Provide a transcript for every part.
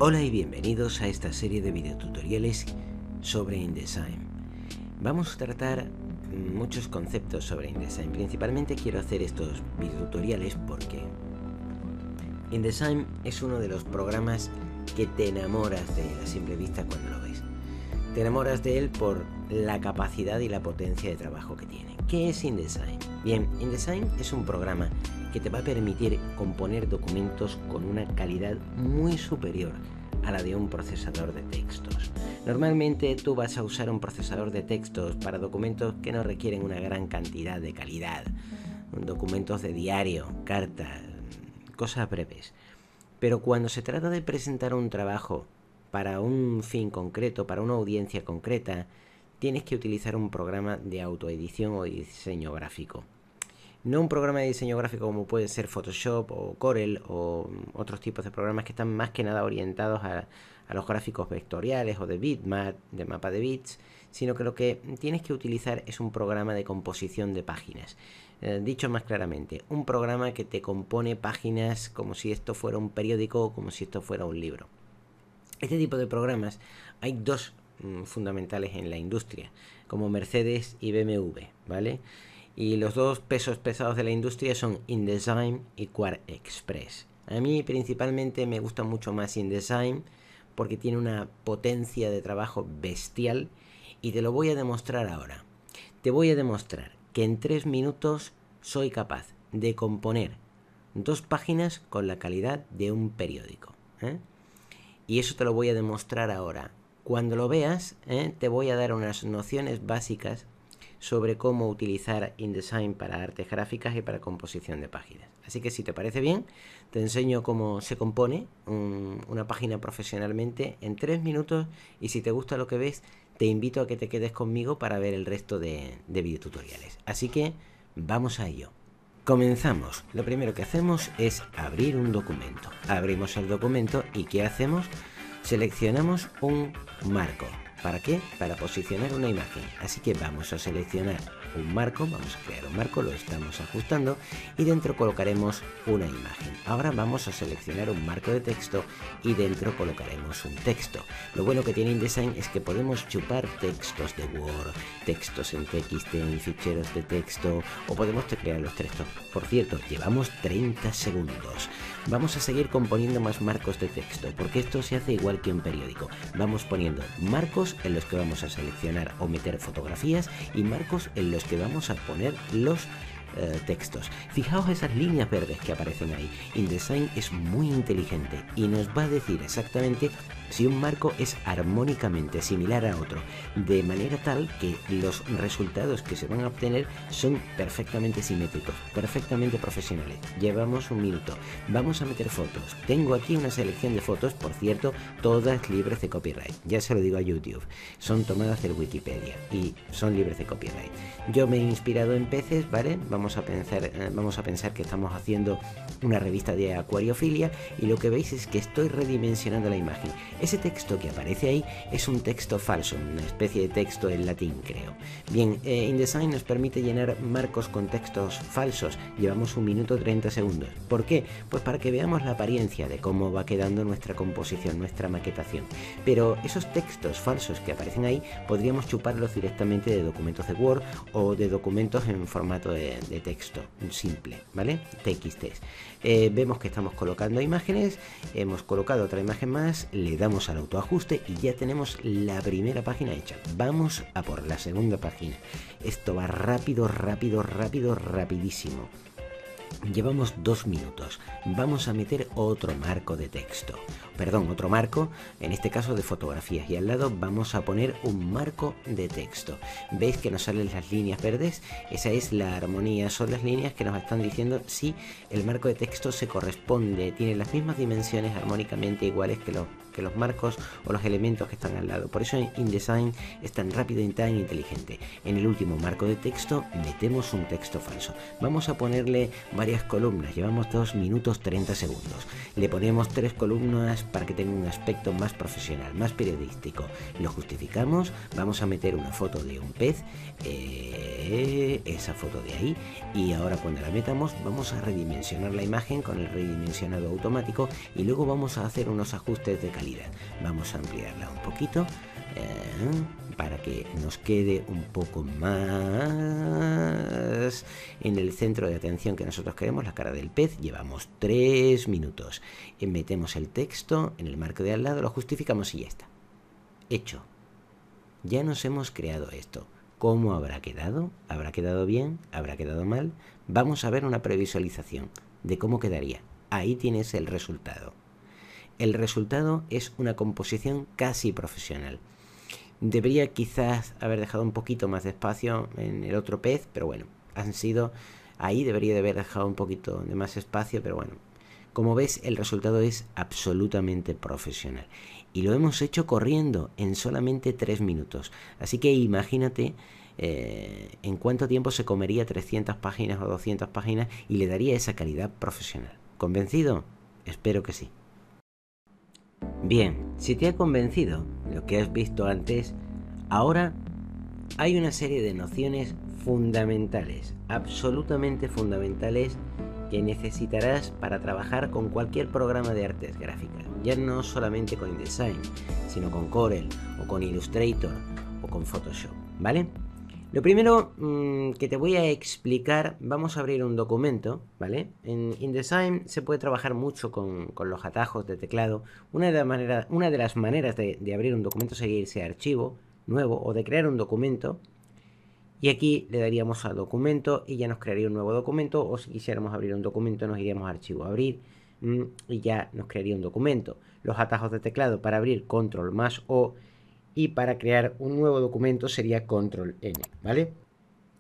Hola y bienvenidos a esta serie de videotutoriales sobre InDesign. Vamos a tratar muchos conceptos sobre InDesign. Principalmente quiero hacer estos videotutoriales porque InDesign es uno de los programas que te enamoras de él a simple vista cuando lo ves. Te enamoras de él por la capacidad y la potencia de trabajo que tiene. ¿Qué es InDesign? Bien, InDesign es un programa que te va a permitir componer documentos con una calidad muy superior a la de un procesador de textos. Normalmente tú vas a usar un procesador de textos para documentos que no requieren una gran cantidad de calidad, documentos de diario, cartas, cosas breves. Pero cuando se trata de presentar un trabajo para un fin concreto, para una audiencia concreta, tienes que utilizar un programa de autoedición o diseño gráfico. No un programa de diseño gráfico como puede ser Photoshop o Corel o otros tipos de programas que están más que nada orientados a los gráficos vectoriales o de bitmap, de mapa de bits, sino que lo que tienes que utilizar es un programa de composición de páginas. Dicho más claramente, un programa que te compone páginas como si esto fuera un periódico o como si esto fuera un libro. Este tipo de programas hay dos fundamentales en la industria, como Mercedes y BMW, ¿vale? Y los dos pesos pesados de la industria son InDesign y QuarkXPress. A mí principalmente me gusta mucho más InDesign porque tiene una potencia de trabajo bestial y te lo voy a demostrar ahora. Te voy a demostrar que en 3 minutos soy capaz de componer 2 páginas con la calidad de un periódico, Y eso te lo voy a demostrar ahora. Cuando lo veas, te voy a dar unas nociones básicas sobre cómo utilizar InDesign para artes gráficas y para composición de páginas. Así que si te parece bien, te enseño cómo se compone una página profesionalmente en 3 minutos y si te gusta lo que ves, te invito a que te quedes conmigo para ver el resto de videotutoriales. Así que vamos a ello. Comenzamos. Lo primero que hacemos es abrir un documento. Abrimos el documento y ¿qué hacemos? Seleccionamos un marco. ¿Para qué? Para posicionar una imagen. Así que vamos a seleccionar un marco, vamos a crear un marco, lo estamos ajustando y dentro colocaremos una imagen. Ahora vamos a seleccionar un marco de texto y dentro colocaremos un texto. Lo bueno que tiene InDesign es que podemos chupar textos de Word, textos en TXT, en ficheros de texto o podemos teclear los textos. Por cierto, llevamos 30 segundos. Vamos a seguir componiendo más marcos de texto porque esto se hace igual que un periódico. Vamos poniendo marcos en los que vamos a seleccionar o meter fotografías y marcos en los que vamos a poner los textos. Fijaos esas líneas verdes que aparecen ahí. InDesign es muy inteligente y nos va a decir exactamente si un marco es armónicamente similar a otro, de manera tal que los resultados que se van a obtener son perfectamente simétricos, perfectamente profesionales. Llevamos 1 minuto. Vamos a meter fotos. Tengo aquí una selección de fotos, por cierto, todas libres de copyright. Ya se lo digo a YouTube. Son tomadas de Wikipedia y son libres de copyright. Yo me he inspirado en peces, ¿vale? Vamos a pensar que estamos haciendo una revista de acuariofilia y lo que veis es que estoy redimensionando la imagen. Ese texto que aparece ahí es un texto falso, una especie de texto en latín, creo. Bien, InDesign nos permite llenar marcos con textos falsos. Llevamos 1 minuto 30 segundos. ¿Por qué? Pues para que veamos la apariencia de cómo va quedando nuestra composición, nuestra maquetación. Pero esos textos falsos que aparecen ahí podríamos chuparlos directamente de documentos de Word o de documentos en formato de texto simple, ¿vale? TXT. Vemos que estamos colocando imágenes, hemos colocado otra imagen más, le damos al autoajuste y ya tenemos la primera página hecha. Vamos a por la segunda página. Esto va rápido, rápido, rápido, rapidísimo. Llevamos 2 minutos. Vamos a meter otro marco de texto. Perdón, otro marco, en este caso de fotografías. Y al lado vamos a poner un marco de texto. ¿Veis que nos salen las líneas verdes? Esa es la armonía. Son las líneas que nos están diciendo si el marco de texto se corresponde. Tiene las mismas dimensiones armónicamente iguales que los marcos o los elementos que están al lado. Por eso InDesign es tan rápido y tan inteligente. En el último marco de texto metemos un texto falso. Vamos a ponerle varias columnas. Llevamos 2 minutos 30 segundos. Le ponemos 3 columnas para que tenga un aspecto más profesional, más periodístico. Lo justificamos, vamos a meter una foto de un pez, esa foto de ahí, y ahora cuando la metamos vamos a redimensionar la imagen con el redimensionado automático y luego vamos a hacer unos ajustes de calidad. Vamos a ampliarla un poquito para que nos quede un poco más en el centro de atención que nosotros queremos, la cara del pez. Llevamos 3 minutos. Metemos el texto en el marco de al lado, lo justificamos y ya está. Hecho. Ya nos hemos creado esto. ¿Cómo habrá quedado? ¿Habrá quedado bien? ¿Habrá quedado mal? Vamos a ver una previsualización de cómo quedaría. Ahí tienes el resultado. El resultado es una composición casi profesional. Debería quizás haber dejado un poquito más de espacio en el otro pez, pero bueno, ahí debería de haber dejado un poquito de más espacio, pero bueno, como ves, el resultado es absolutamente profesional. Y lo hemos hecho corriendo en solamente 3 minutos. Así que imagínate en cuánto tiempo se comería 300 páginas o 200 páginas y le daría esa calidad profesional. ¿Convencido? Espero que sí. Bien, si te ha convencido lo que has visto antes, ahora hay una serie de nociones fundamentales, absolutamente fundamentales, que necesitarás para trabajar con cualquier programa de artes gráficas. Ya no solamente con InDesign, sino con Corel, o con Illustrator, o con Photoshop, ¿vale? Lo primero que te voy a explicar, vamos a abrir un documento, ¿vale? En InDesign se puede trabajar mucho con los atajos de teclado. Una de las maneras de abrir un documento sería irse a archivo, nuevo, o de crear un documento. Y aquí le daríamos a documento y ya nos crearía un nuevo documento, o si quisiéramos abrir un documento nos iríamos a archivo, abrir, y ya nos crearía un documento. Los atajos de teclado para abrir, control más O, y para crear un nuevo documento sería control N, ¿vale?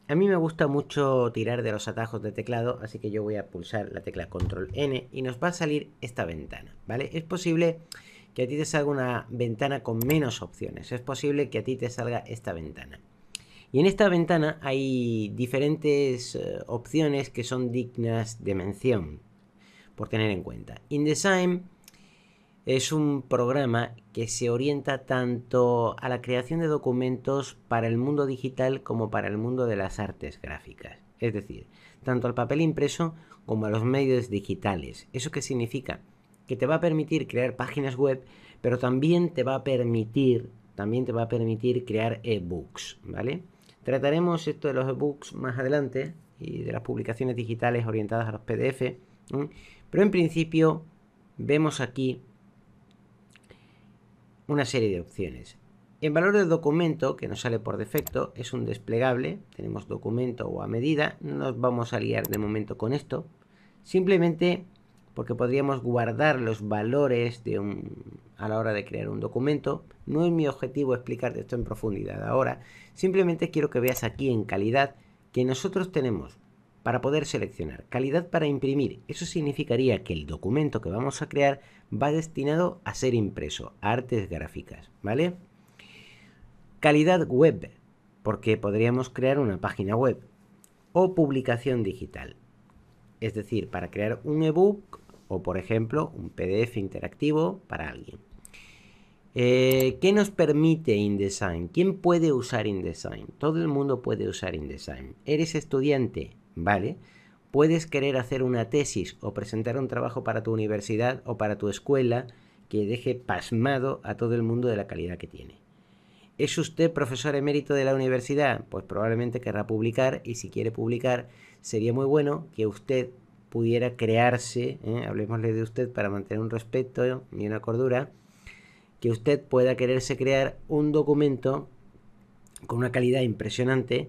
A mí me gusta mucho tirar de los atajos de teclado, así que yo voy a pulsar la tecla control N y nos va a salir esta ventana, ¿vale? Es posible que a ti te salga una ventana con menos opciones, es posible que a ti te salga esta ventana. Y en esta ventana hay diferentes opciones que son dignas de mención, por tener en cuenta. InDesign es un programa que se orienta tanto a la creación de documentos para el mundo digital como para el mundo de las artes gráficas. Es decir, tanto al papel impreso como a los medios digitales. ¿Eso qué significa? Que te va a permitir crear páginas web, pero también te va a permitir crear ebooks, ¿vale? Trataremos esto de los ebooks más adelante y de las publicaciones digitales orientadas a los PDF, pero en principio vemos aquí una serie de opciones. El valor del documento que nos sale por defecto es un desplegable. Tenemos documento o a medida. No nos vamos a liar de momento con esto, simplemente porque podríamos guardar los valores a la hora de crear un documento. No es mi objetivo explicarte esto en profundidad ahora. Simplemente quiero que veas aquí en calidad que nosotros tenemos para poder seleccionar calidad para imprimir. Eso significaría que el documento que vamos a crear va destinado a ser impreso, a artes gráficas, ¿vale? Calidad web, porque podríamos crear una página web, o publicación digital, es decir, para crear un ebook o, por ejemplo, un PDF interactivo para alguien. ¿Qué nos permite InDesign? ¿Quién puede usar InDesign? Todo el mundo puede usar InDesign. ¿Eres estudiante? Vale. Puedes querer hacer una tesis o presentar un trabajo para tu universidad o para tu escuela que deje pasmado a todo el mundo de la calidad que tiene. ¿Es usted profesor emérito de la universidad? Pues probablemente querrá publicar, y si quiere publicar sería muy bueno que usted pudiera crearse, hablemosle de usted para mantener un respeto y una cordura, que usted pueda quererse crear un documento con una calidad impresionante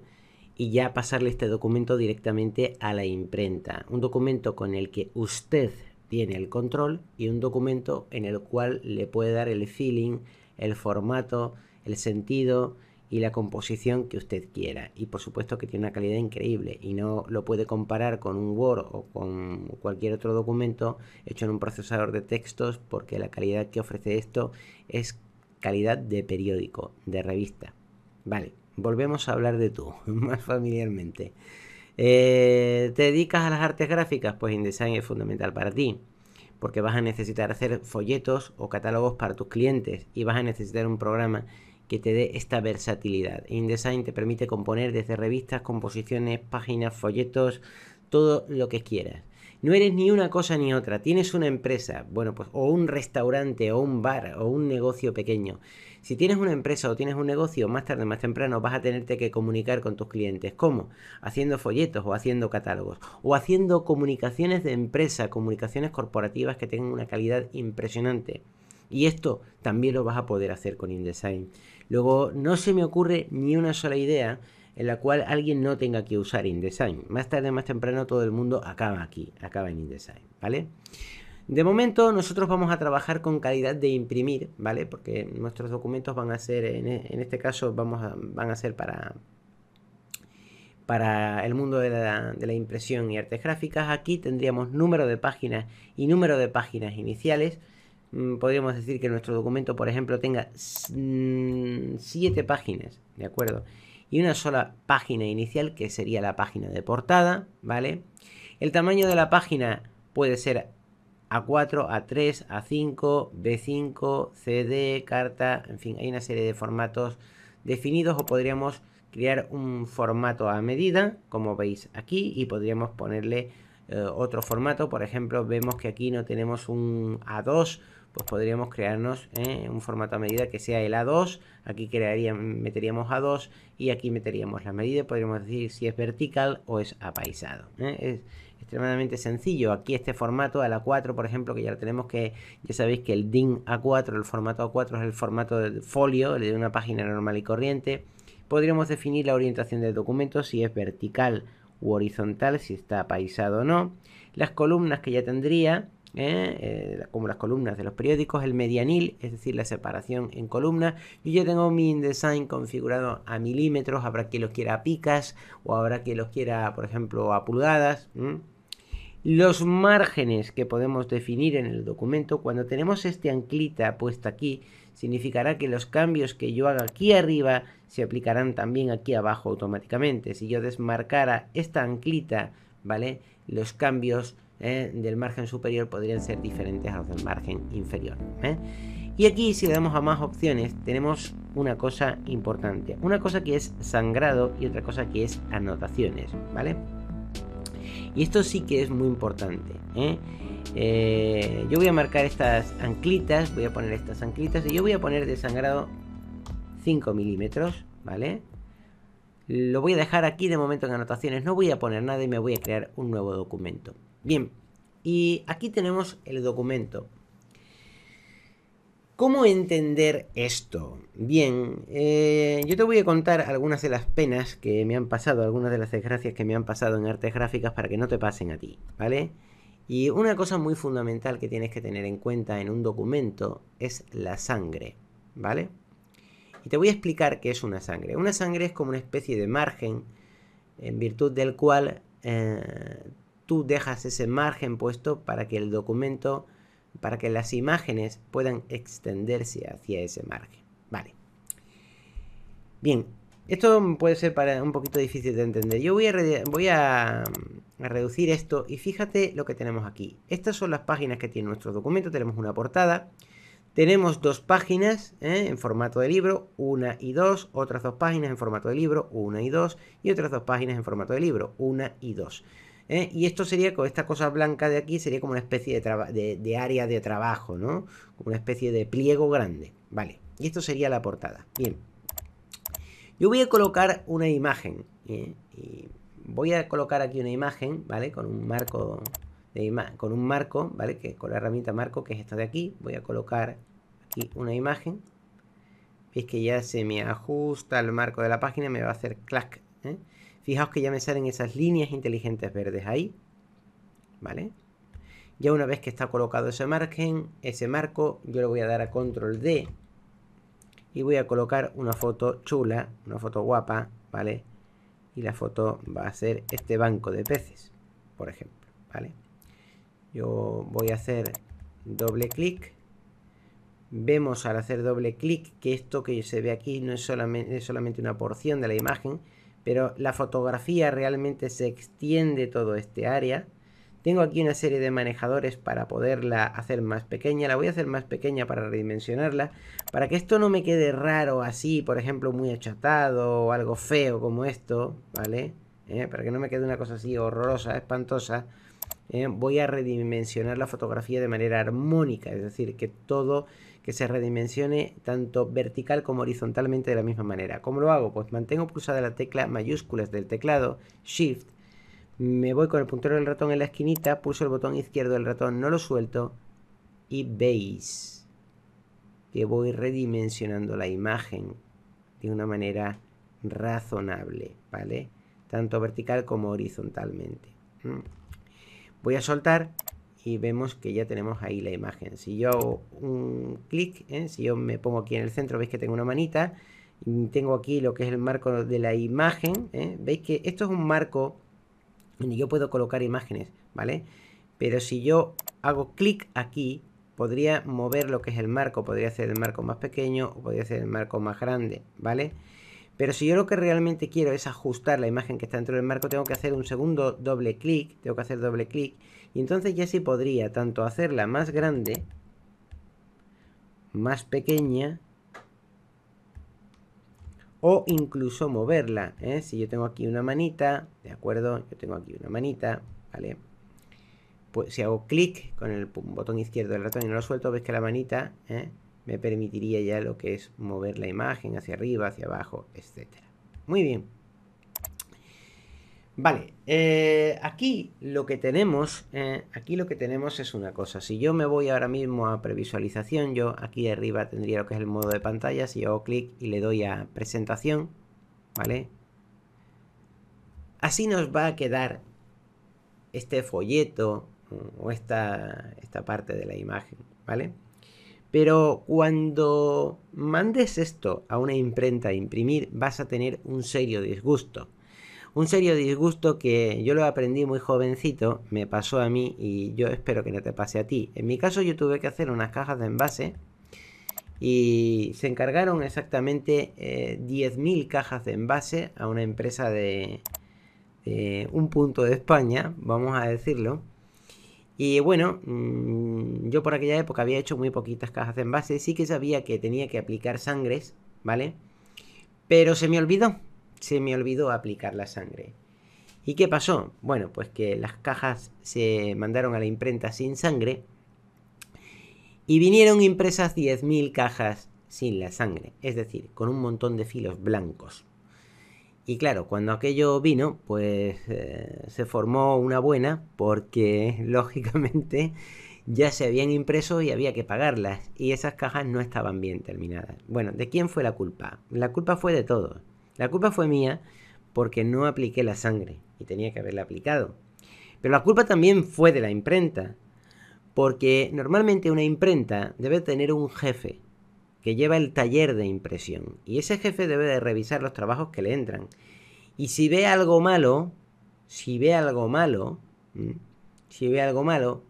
y ya pasarle este documento directamente a la imprenta. Un documento con el que usted tiene el control y un documento en el cual le puede dar el feeling, el formato, el sentido y la composición que usted quiera. Y por supuesto que tiene una calidad increíble y no lo puede comparar con un Word o con cualquier otro documento hecho en un procesador de textos, porque la calidad que ofrece esto es calidad de periódico, de revista. Vale, volvemos a hablar de tú, más familiarmente. ¿Te dedicas a las artes gráficas? Pues InDesign es fundamental para ti. porque vas a necesitar hacer folletos o catálogos para tus clientes y vas a necesitar un programa que te dé esta versatilidad. InDesign te permite componer desde revistas, composiciones, páginas, folletos, todo lo que quieras. No eres ni una cosa ni otra. Tienes una empresa, bueno, pues o un restaurante o un bar o un negocio pequeño. Si tienes una empresa o tienes un negocio, más tarde o más temprano vas a tenerte que comunicar con tus clientes. ¿Cómo? Haciendo folletos o haciendo catálogos o haciendo comunicaciones de empresa, comunicaciones corporativas que tengan una calidad impresionante. Y esto también lo vas a poder hacer con InDesign. Luego, no se me ocurre ni una sola idea en la cual alguien no tenga que usar InDesign. Más tarde o más temprano todo el mundo acaba aquí, acaba en InDesign, ¿vale? De momento nosotros vamos a trabajar con calidad de imprimir, ¿vale? Porque nuestros documentos van a ser, en este caso, van a ser para el mundo de la impresión y artes gráficas. Aquí tendríamos número de páginas y número de páginas iniciales. Podríamos decir que nuestro documento, por ejemplo, tenga 7 páginas, ¿de acuerdo? Y una sola página inicial, que sería la página de portada, ¿vale? El tamaño de la página puede ser A4, A3, A5, B5, CD, carta, en fin, hay una serie de formatos definidos, o podríamos crear un formato a medida, como veis aquí, y podríamos ponerle otro formato. Por ejemplo, vemos que aquí no tenemos un A2, pues podríamos crearnos un formato a medida que sea el A2. Aquí meteríamos A2 y aquí meteríamos la medida. Podríamos decir si es vertical o es apaisado. Es extremadamente sencillo. Aquí este formato, al A4, por ejemplo, que ya lo tenemos, que ya sabéis que el DIN A4, el formato A4 es el formato del folio, el de una página normal y corriente. Podríamos definir la orientación del documento, si es vertical u horizontal, si está apaisado o no. Las columnas que ya tendría, como las columnas de los periódicos, el medianil, es decir, la separación en columnas. Yo ya tengo mi InDesign configurado a milímetros, habrá quien los quiera a picas o habrá quien los quiera, por ejemplo, a pulgadas. Los márgenes que podemos definir en el documento, cuando tenemos este anclita puesta aquí, significará que los cambios que yo haga aquí arriba se aplicarán también aquí abajo automáticamente. Si yo desmarcara esta anclita, ¿vale? Los cambios del margen superior podrían ser diferentes a los del margen inferior. Y aquí, si le damos a más opciones, tenemos una cosa importante. Una cosa que es sangrado y otra cosa que es anotaciones, ¿vale? Y esto sí que es muy importante. Yo voy a marcar estas anclitas, voy a poner estas anclitas y yo voy a poner de sangrado 5 milímetros, ¿vale? Lo voy a dejar aquí de momento en anotaciones, no voy a poner nada y me voy a crear un nuevo documento. Bien, y aquí tenemos el documento. ¿Cómo entender esto? Bien, yo te voy a contar algunas de las penas que me han pasado, algunas de las desgracias que me han pasado en artes gráficas para que no te pasen a ti, ¿vale? Y una cosa muy fundamental que tienes que tener en cuenta en un documento es la sangre, ¿vale? Y te voy a explicar qué es una sangre. Una sangre es como una especie de margen en virtud del cual tú dejas ese margen puesto para que el documento, para que las imágenes puedan extenderse hacia ese margen. Vale. Bien, esto puede ser un poquito difícil de entender. Yo voy a reducir esto y fíjate lo que tenemos aquí. Estas son las páginas que tiene nuestro documento. Tenemos una portada. Tenemos 2 páginas en formato de libro, 1 y 2, otras 2 páginas en formato de libro, 1 y 2, y otras 2 páginas en formato de libro, 1 y 2. Y esto sería, con esta cosa blanca de aquí, sería como una especie de área de trabajo, ¿no? Como una especie de pliego grande, ¿vale? Y esto sería la portada. Bien. Yo voy a colocar una imagen, y voy a colocar aquí una imagen, ¿vale? Con un marco... ¿vale? Que con la herramienta marco, que es esta de aquí, voy a colocar aquí una imagen. Veis que ya se me ajusta el marco de la página, me va a hacer clac. Fijaos que ya me salen esas líneas inteligentes verdes ahí, ¿vale? Ya una vez que está colocado ese marco, yo le voy a dar a control D y voy a colocar una foto chula, una foto guapa, ¿vale? Y la foto va a ser este banco de peces, por ejemplo, ¿vale? Yo voy a hacer doble clic. Vemos al hacer doble clic que esto que se ve aquí no es solamente una porción de la imagen, pero la fotografía realmente se extiende todo este área. Tengo aquí una serie de manejadores para poderla hacer más pequeña. La voy a hacer más pequeña para redimensionarla. Para que esto no me quede raro así, por ejemplo, muy achatado o algo feo como esto, ¿vale? Para que no me quede una cosa así horrorosa, espantosa. Voy a redimensionar la fotografía de manera armónica. Es decir, que todo que se redimensione tanto vertical como horizontalmente de la misma manera. ¿Cómo lo hago? Pues mantengo pulsada la tecla mayúsculas del teclado, Shift. Me voy con el puntero del ratón en la esquinita, pulso el botón izquierdo del ratón, no lo suelto y veis que voy redimensionando la imagen de una manera razonable, ¿vale? Tanto vertical como horizontalmente. Voy a soltar y vemos que ya tenemos ahí la imagen. Si yo hago un clic, si yo me pongo aquí en el centro, veis que tengo una manita, y tengo aquí lo que es el marco de la imagen, veis que esto es un marco donde yo puedo colocar imágenes, ¿vale? Pero si yo hago clic aquí, podría mover lo que es el marco, podría hacer el marco más pequeño o podría hacer el marco más grande, ¿vale? Pero si yo lo que realmente quiero es ajustar la imagen que está dentro del marco, tengo que hacer un segundo doble clic, y entonces ya sí podría tanto hacerla más grande, más pequeña, o incluso moverla, Si yo tengo aquí una manita, ¿de acuerdo? Yo tengo aquí una manita, ¿vale? Pues si hago clic con el botón izquierdo del ratón y no lo suelto, ves que la manita me permitiría ya lo que es mover la imagen hacia arriba, hacia abajo, etc. Muy bien. Vale, aquí lo que tenemos es una cosa. Si yo me voy ahora mismo a previsualización, yo aquí arriba tendría lo que es el modo de pantalla. Si yo hago clic y le doy a presentación, ¿vale? Así nos va a quedar este folleto o esta parte de la imagen, ¿vale? Pero cuando mandes esto a una imprenta a imprimir, vas a tener un serio disgusto. Un serio disgusto que yo lo aprendí muy jovencito, me pasó a mí y yo espero que no te pase a ti. En mi caso yo tuve que hacer unas cajas de envase y se encargaron exactamente 10.000 cajas de envase a una empresa de un punto de España, vamos a decirlo. Y bueno, yo por aquella época había hecho muy poquitas cajas de envase, sí que sabía que tenía que aplicar sangres, ¿vale? Pero se me olvidó aplicar la sangre. ¿Y qué pasó? Bueno, pues que las cajas se mandaron a la imprenta sin sangre y vinieron impresas 10.000 cajas sin la sangre, es decir, con un montón de filos blancos. Y claro, cuando aquello vino, pues se formó una buena porque lógicamente ya se habían impreso y había que pagarlas y esas cajas no estaban bien terminadas. Bueno, ¿de quién fue la culpa? La culpa fue de todos. La culpa fue mía porque no apliqué la sangre y tenía que haberla aplicado. Pero la culpa también fue de la imprenta, porque normalmente una imprenta debe tener un jefe que lleva el taller de impresión y ese jefe debe de revisar los trabajos que le entran. Y si ve algo malo,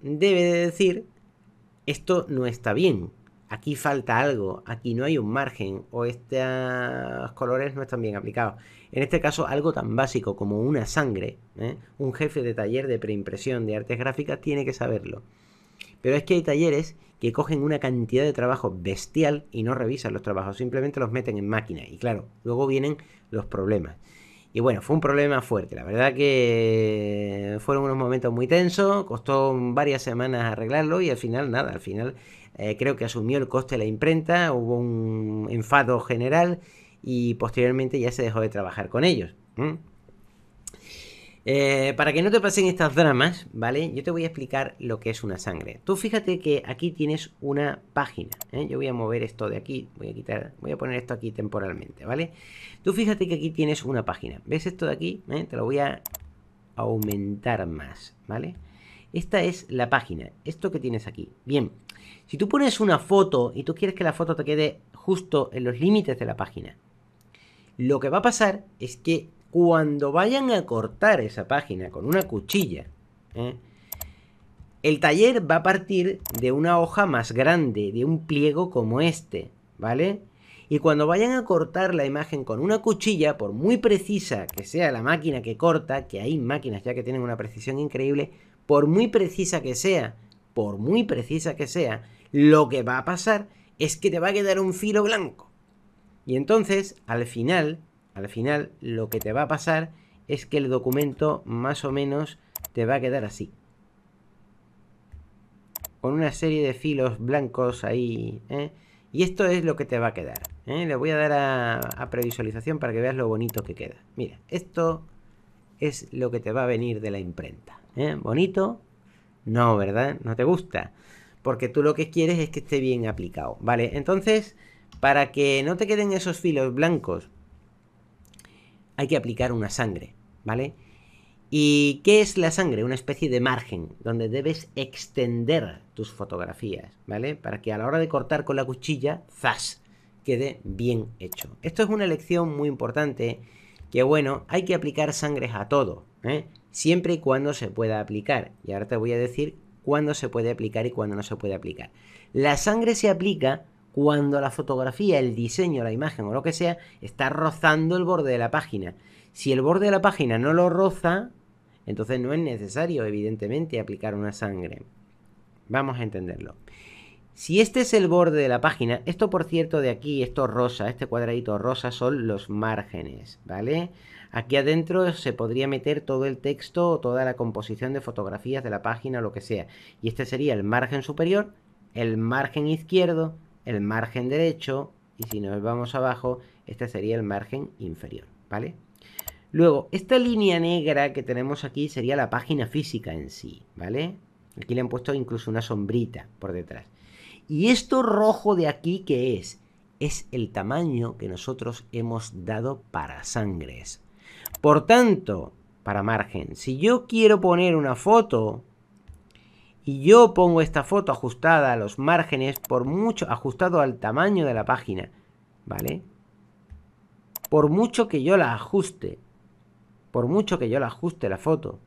debe de decir: esto no está bien, aquí falta algo, aquí no hay un margen, o estos colores no están bien aplicados. En este caso, algo tan básico como una sangre, un jefe de taller de preimpresión de artes gráficas tiene que saberlo. Pero es que hay talleres que cogen una cantidad de trabajo bestial y no revisan los trabajos, simplemente los meten en máquina. Y claro, luego vienen los problemas. Y bueno, fue un problema fuerte. La verdad que fueron unos momentos muy tensos, costó varias semanas arreglarlo y al final nada, creo que asumió el coste de la imprenta, hubo un enfado general y posteriormente ya se dejó de trabajar con ellos. Para que no te pasen estas dramas, ¿vale? Yo te voy a explicar lo que es una sangre. Tú fíjate que aquí tienes una página, Yo voy a mover esto de aquí, voy a poner esto aquí temporalmente, ¿vale? Tú fíjate que aquí tienes una página. ¿Ves esto de aquí? Te lo voy a aumentar más, ¿vale? Esta es la página, esto que tienes aquí. Bien, si tú pones una foto y tú quieres que la foto te quede justo en los límites de la página, lo que va a pasar es que cuando vayan a cortar esa página con una cuchilla, el taller va a partir de una hoja más grande, de un pliego como este, ¿vale? Y cuando vayan a cortar la imagen con una cuchilla, por muy precisa que sea la máquina que corta, que hay máquinas ya que tienen una precisión increíble, por muy precisa que sea, lo que va a pasar es que te va a quedar un filo blanco. Y entonces, al final, lo que te va a pasar es que el documento más o menos te va a quedar así. Con una serie de filos blancos ahí, ¿eh? Y esto es lo que te va a quedar, ¿eh? Le voy a dar a previsualización para que veas lo bonito que queda. Mira, esto es lo que te va a venir de la imprenta, ¿eh? ¿Bonito? No, ¿verdad? ¿No te gusta? Porque tú lo que quieres es que esté bien aplicado, ¿vale? Entonces, para que no te queden esos filos blancos, hay que aplicar una sangre, ¿vale? ¿Y qué es la sangre? Una especie de margen donde debes extender tus fotografías, ¿vale? Para que a la hora de cortar con la cuchilla, ¡zas!, quede bien hecho. Esto es una lección muy importante, que bueno, hay que aplicar sangres a todo, ¿eh? Siempre y cuando se pueda aplicar. Y ahora te voy a decir cuándo se puede aplicar y cuándo no se puede aplicar. La sangre se aplica cuando la fotografía, el diseño, la imagen o lo que sea, está rozando el borde de la página. Si el borde de la página no lo roza, entonces no es necesario, evidentemente, aplicar una sangre. Vamos a entenderlo. Si este es el borde de la página, esto por cierto de aquí, esto rosa, este cuadradito rosa son los márgenes, ¿vale? Aquí adentro se podría meter todo el texto o toda la composición de fotografías de la página o lo que sea. Y este sería el margen superior, el margen izquierdo, el margen derecho y si nos vamos abajo, este sería el margen inferior, ¿vale? Luego, esta línea negra que tenemos aquí sería la página física en sí, ¿vale? Aquí le han puesto incluso una sombrita por detrás. Y esto rojo de aquí, ¿qué es? Es el tamaño que nosotros hemos dado para sangres. Por tanto, para margen, si yo quiero poner una foto y yo pongo esta foto ajustada a los márgenes, por mucho, ajustado al tamaño de la página, ¿vale? Por mucho que yo la ajuste, la foto,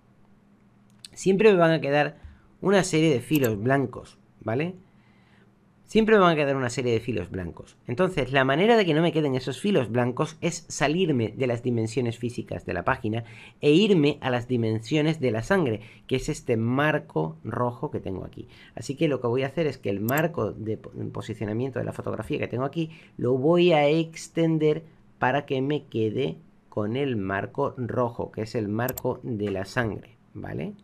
siempre me van a quedar una serie de filos blancos, ¿vale? Siempre me van a quedar una serie de filos blancos. Entonces, la manera de que no me queden esos filos blancos es salirme de las dimensiones físicas de la página e irme a las dimensiones de la sangre, que es este marco rojo que tengo aquí. Así que lo que voy a hacer es que el marco de posicionamiento de la fotografía que tengo aquí lo voy a extender para que me quede con el marco rojo, que es el marco de la sangre, ¿vale?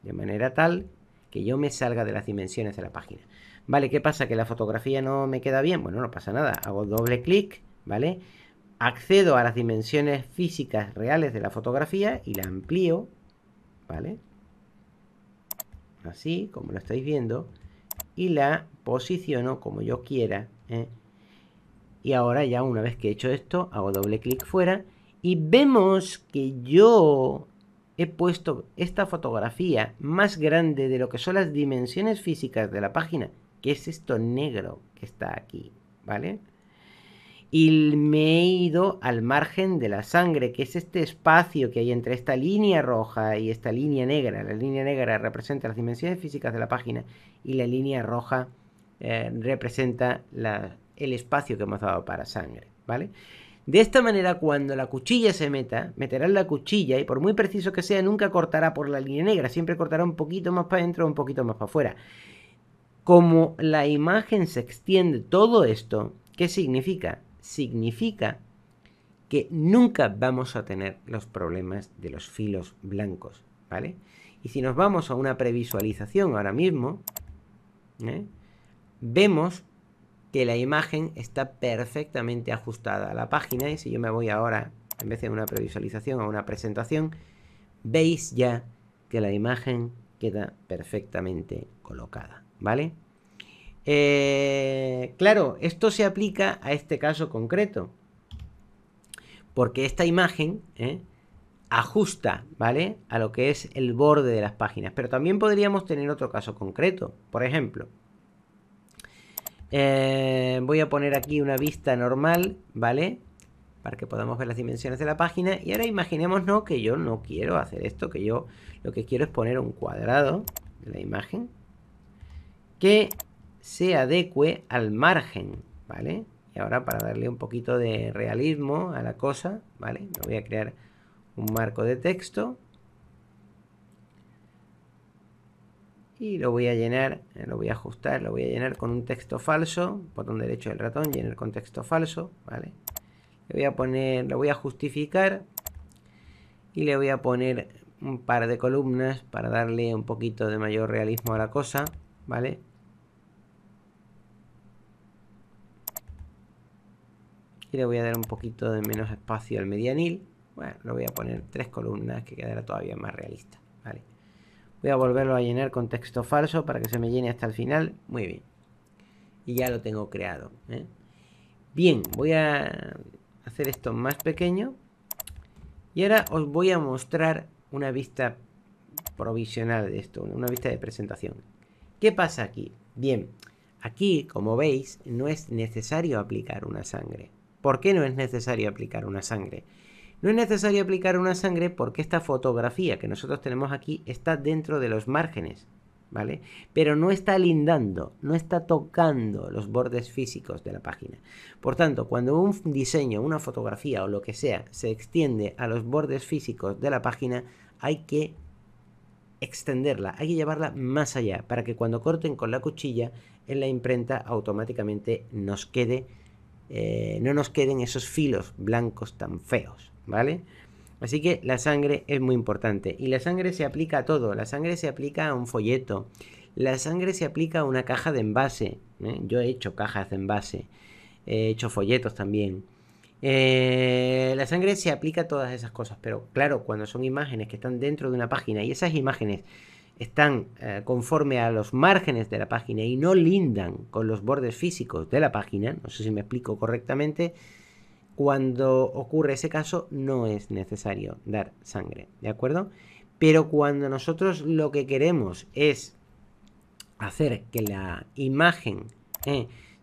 De manera tal que yo me salga de las dimensiones de la página. Vale, ¿qué pasa? ¿Que la fotografía no me queda bien? Bueno, no pasa nada. Hago doble clic, ¿vale? Accedo a las dimensiones físicas reales de la fotografía y la amplío, ¿vale? Así, como lo estáis viendo. Y la posiciono como yo quiera, ¿eh? Y ahora ya una vez que he hecho esto, hago doble clic fuera y vemos que yo he puesto esta fotografía más grande de lo que son las dimensiones físicas de la página, que es esto negro que está aquí, ¿vale? Y me he ido al margen de la sangre, que es este espacio que hay entre esta línea roja y esta línea negra. La línea negra representa las dimensiones físicas de la página y la línea roja representa el espacio que hemos dado para sangre, ¿vale? De esta manera, cuando la cuchilla se meterá en la cuchilla y por muy preciso que sea, nunca cortará por la línea negra, siempre cortará un poquito más para adentro o un poquito más para afuera. Como la imagen se extiende todo esto, ¿qué significa? Significa que nunca vamos a tener los problemas de los filos blancos, ¿vale? Y si nos vamos a una previsualización ahora mismo, vemos que la imagen está perfectamente ajustada a la página y si yo me voy ahora, en vez de una previsualización, a una presentación, veis ya que la imagen queda perfectamente colocada, ¿vale? Claro, esto se aplica a este caso concreto, porque esta imagen ajusta, ¿vale?, a lo que es el borde de las páginas, pero también podríamos tener otro caso concreto. Por ejemplo, voy a poner aquí una vista normal, ¿vale?, para que podamos ver las dimensiones de la página. Y ahora imaginémonos que yo no quiero hacer esto, que yo lo que quiero es poner un cuadrado de la imagen que se adecue al margen, ¿vale? Y ahora, para darle un poquito de realismo a la cosa, ¿vale?, me voy a crear un marco de texto. y lo voy a llenar, lo voy a ajustar, lo voy a llenar con un texto falso, botón derecho del ratón, llenar con texto falso, ¿vale? Le voy a poner, lo voy a justificar y le voy a poner un par de columnas para darle un poquito de mayor realismo a la cosa, ¿vale? Y le voy a dar un poquito de menos espacio al medianil. Bueno, le voy a poner 3 columnas que quedará todavía más realista, ¿vale? Voy a volverlo a llenar con texto falso para que se me llene hasta el final. Muy bien. Y ya lo tengo creado, ¿eh? Bien, voy a hacer esto más pequeño. Y ahora os voy a mostrar una vista provisional de esto, una vista de presentación. ¿Qué pasa aquí? Bien, aquí, como veis, no es necesario aplicar una sangre. ¿Por qué no es necesario aplicar una sangre? No es necesario aplicar una sangre porque esta fotografía que nosotros tenemos aquí está dentro de los márgenes, ¿vale? Pero no está lindando, no está tocando los bordes físicos de la página. Por tanto, cuando un diseño, una fotografía o lo que sea se extiende a los bordes físicos de la página, hay que extenderla, hay que llevarla más allá para que cuando corten con la cuchilla en la imprenta automáticamente nos quede, no nos queden esos filos blancos tan feos, ¿vale? Así que la sangre es muy importante y la sangre se aplica a todo, la sangre se aplica a un folleto, la sangre se aplica a una caja de envase, ¿eh? Yo he hecho cajas de envase, he hecho folletos también. La sangre se aplica a todas esas cosas, pero claro, cuando son imágenes que están dentro de una página y esas imágenes están conforme a los márgenes de la página y no lindan con los bordes físicos de la página, no sé si me explico correctamente, cuando ocurre ese caso no es necesario dar sangre, ¿de acuerdo? Pero cuando nosotros lo que queremos es hacer que la imagen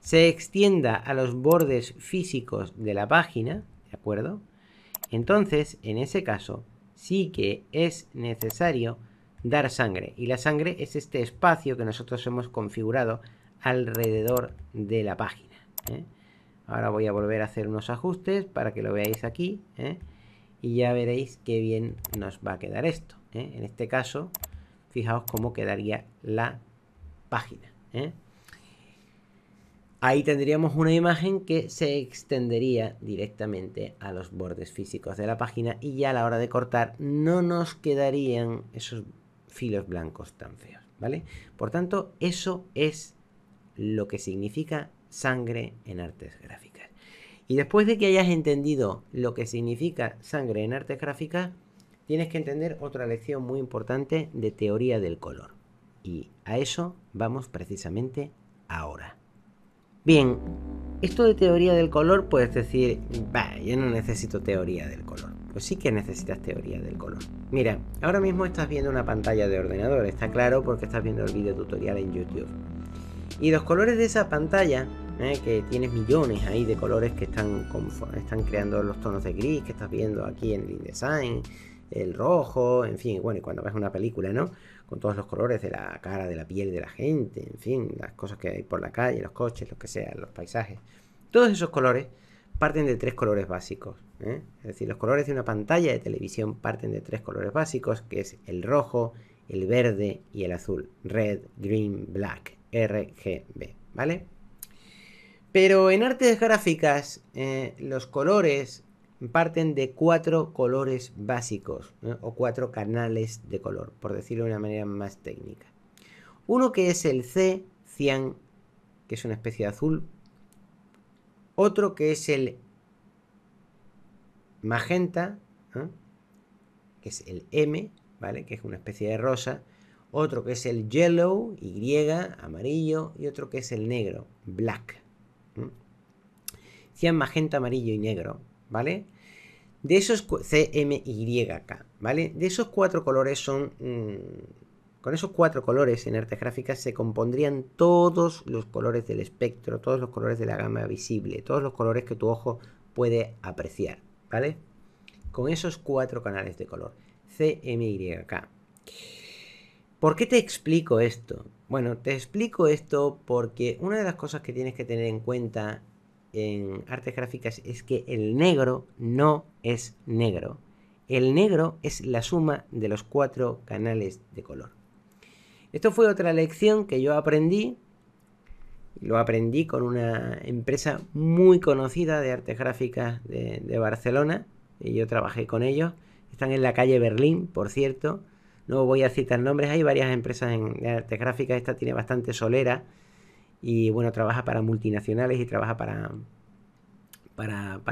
se extienda a los bordes físicos de la página, ¿de acuerdo? Entonces, en ese caso, sí que es necesario dar sangre. Y la sangre es este espacio que nosotros hemos configurado alrededor de la página, ¿eh? Ahora voy a volver a hacer unos ajustes para que lo veáis aquí, ¿eh? Y ya veréis qué bien nos va a quedar esto, ¿eh? En este caso, fijaos cómo quedaría la página, ¿eh? Ahí tendríamos una imagen que se extendería directamente a los bordes físicos de la página y ya a la hora de cortar no nos quedarían esos filos blancos tan feos, ¿vale? Por tanto, eso es lo que significa sangre en artes gráficas. Y después de que hayas entendido lo que significa sangre en artes gráficas, tienes que entender otra lección muy importante de teoría del color. Y a eso vamos precisamente ahora. Bien, esto de teoría del color, puedes decir, bah, yo no necesito teoría del color. Pues sí que necesitas teoría del color. Mira, ahora mismo estás viendo una pantalla de ordenador, está claro porque estás viendo el video tutorial en YouTube. Y los colores de esa pantalla, que tienes millones ahí de colores que están creando los tonos de gris que estás viendo aquí en el InDesign, el rojo, en fin, bueno, y cuando ves una película, ¿no? Con todos los colores de la cara, de la piel de la gente, en fin, las cosas que hay por la calle, los coches, lo que sea, los paisajes. Todos esos colores parten de 3 colores básicos, ¿eh? Es decir, los colores de una pantalla de televisión parten de 3 colores básicos, que es el rojo, el verde y el azul. Red, green, black, RGB, ¿vale? Pero en artes gráficas, los colores parten de 4 colores básicos, ¿no? O 4 canales de color, por decirlo de una manera más técnica. Uno que es el C, cian, que es una especie de azul. Otro que es el magenta, ¿eh? Que es el M, ¿vale? Que es una especie de rosa. Otro que es el yellow, Y, amarillo. Y otro que es el negro, black. Cian, magenta, amarillo y negro, ¿vale? De esos CMYK, ¿vale? De esos 4 colores son... con esos 4 colores en artes gráficas se compondrían todos los colores del espectro, todos los colores de la gama visible, todos los colores que tu ojo puede apreciar, ¿vale? Con esos 4 canales de color, CMYK. ¿Por qué te explico esto? Bueno, te explico esto porque una de las cosas que tienes que tener en cuenta en artes gráficas es que el negro no es negro. El negro es la suma de los 4 canales de color. Esto fue otra lección que yo aprendí. Lo aprendí con una empresa muy conocida de artes gráficas de Barcelona. Y yo trabajé con ellos. Están en la calle Berlín, por cierto. No voy a citar nombres. Hay varias empresas de artes gráficas. Esta tiene bastante solera. Y bueno, trabaja para multinacionales y trabaja para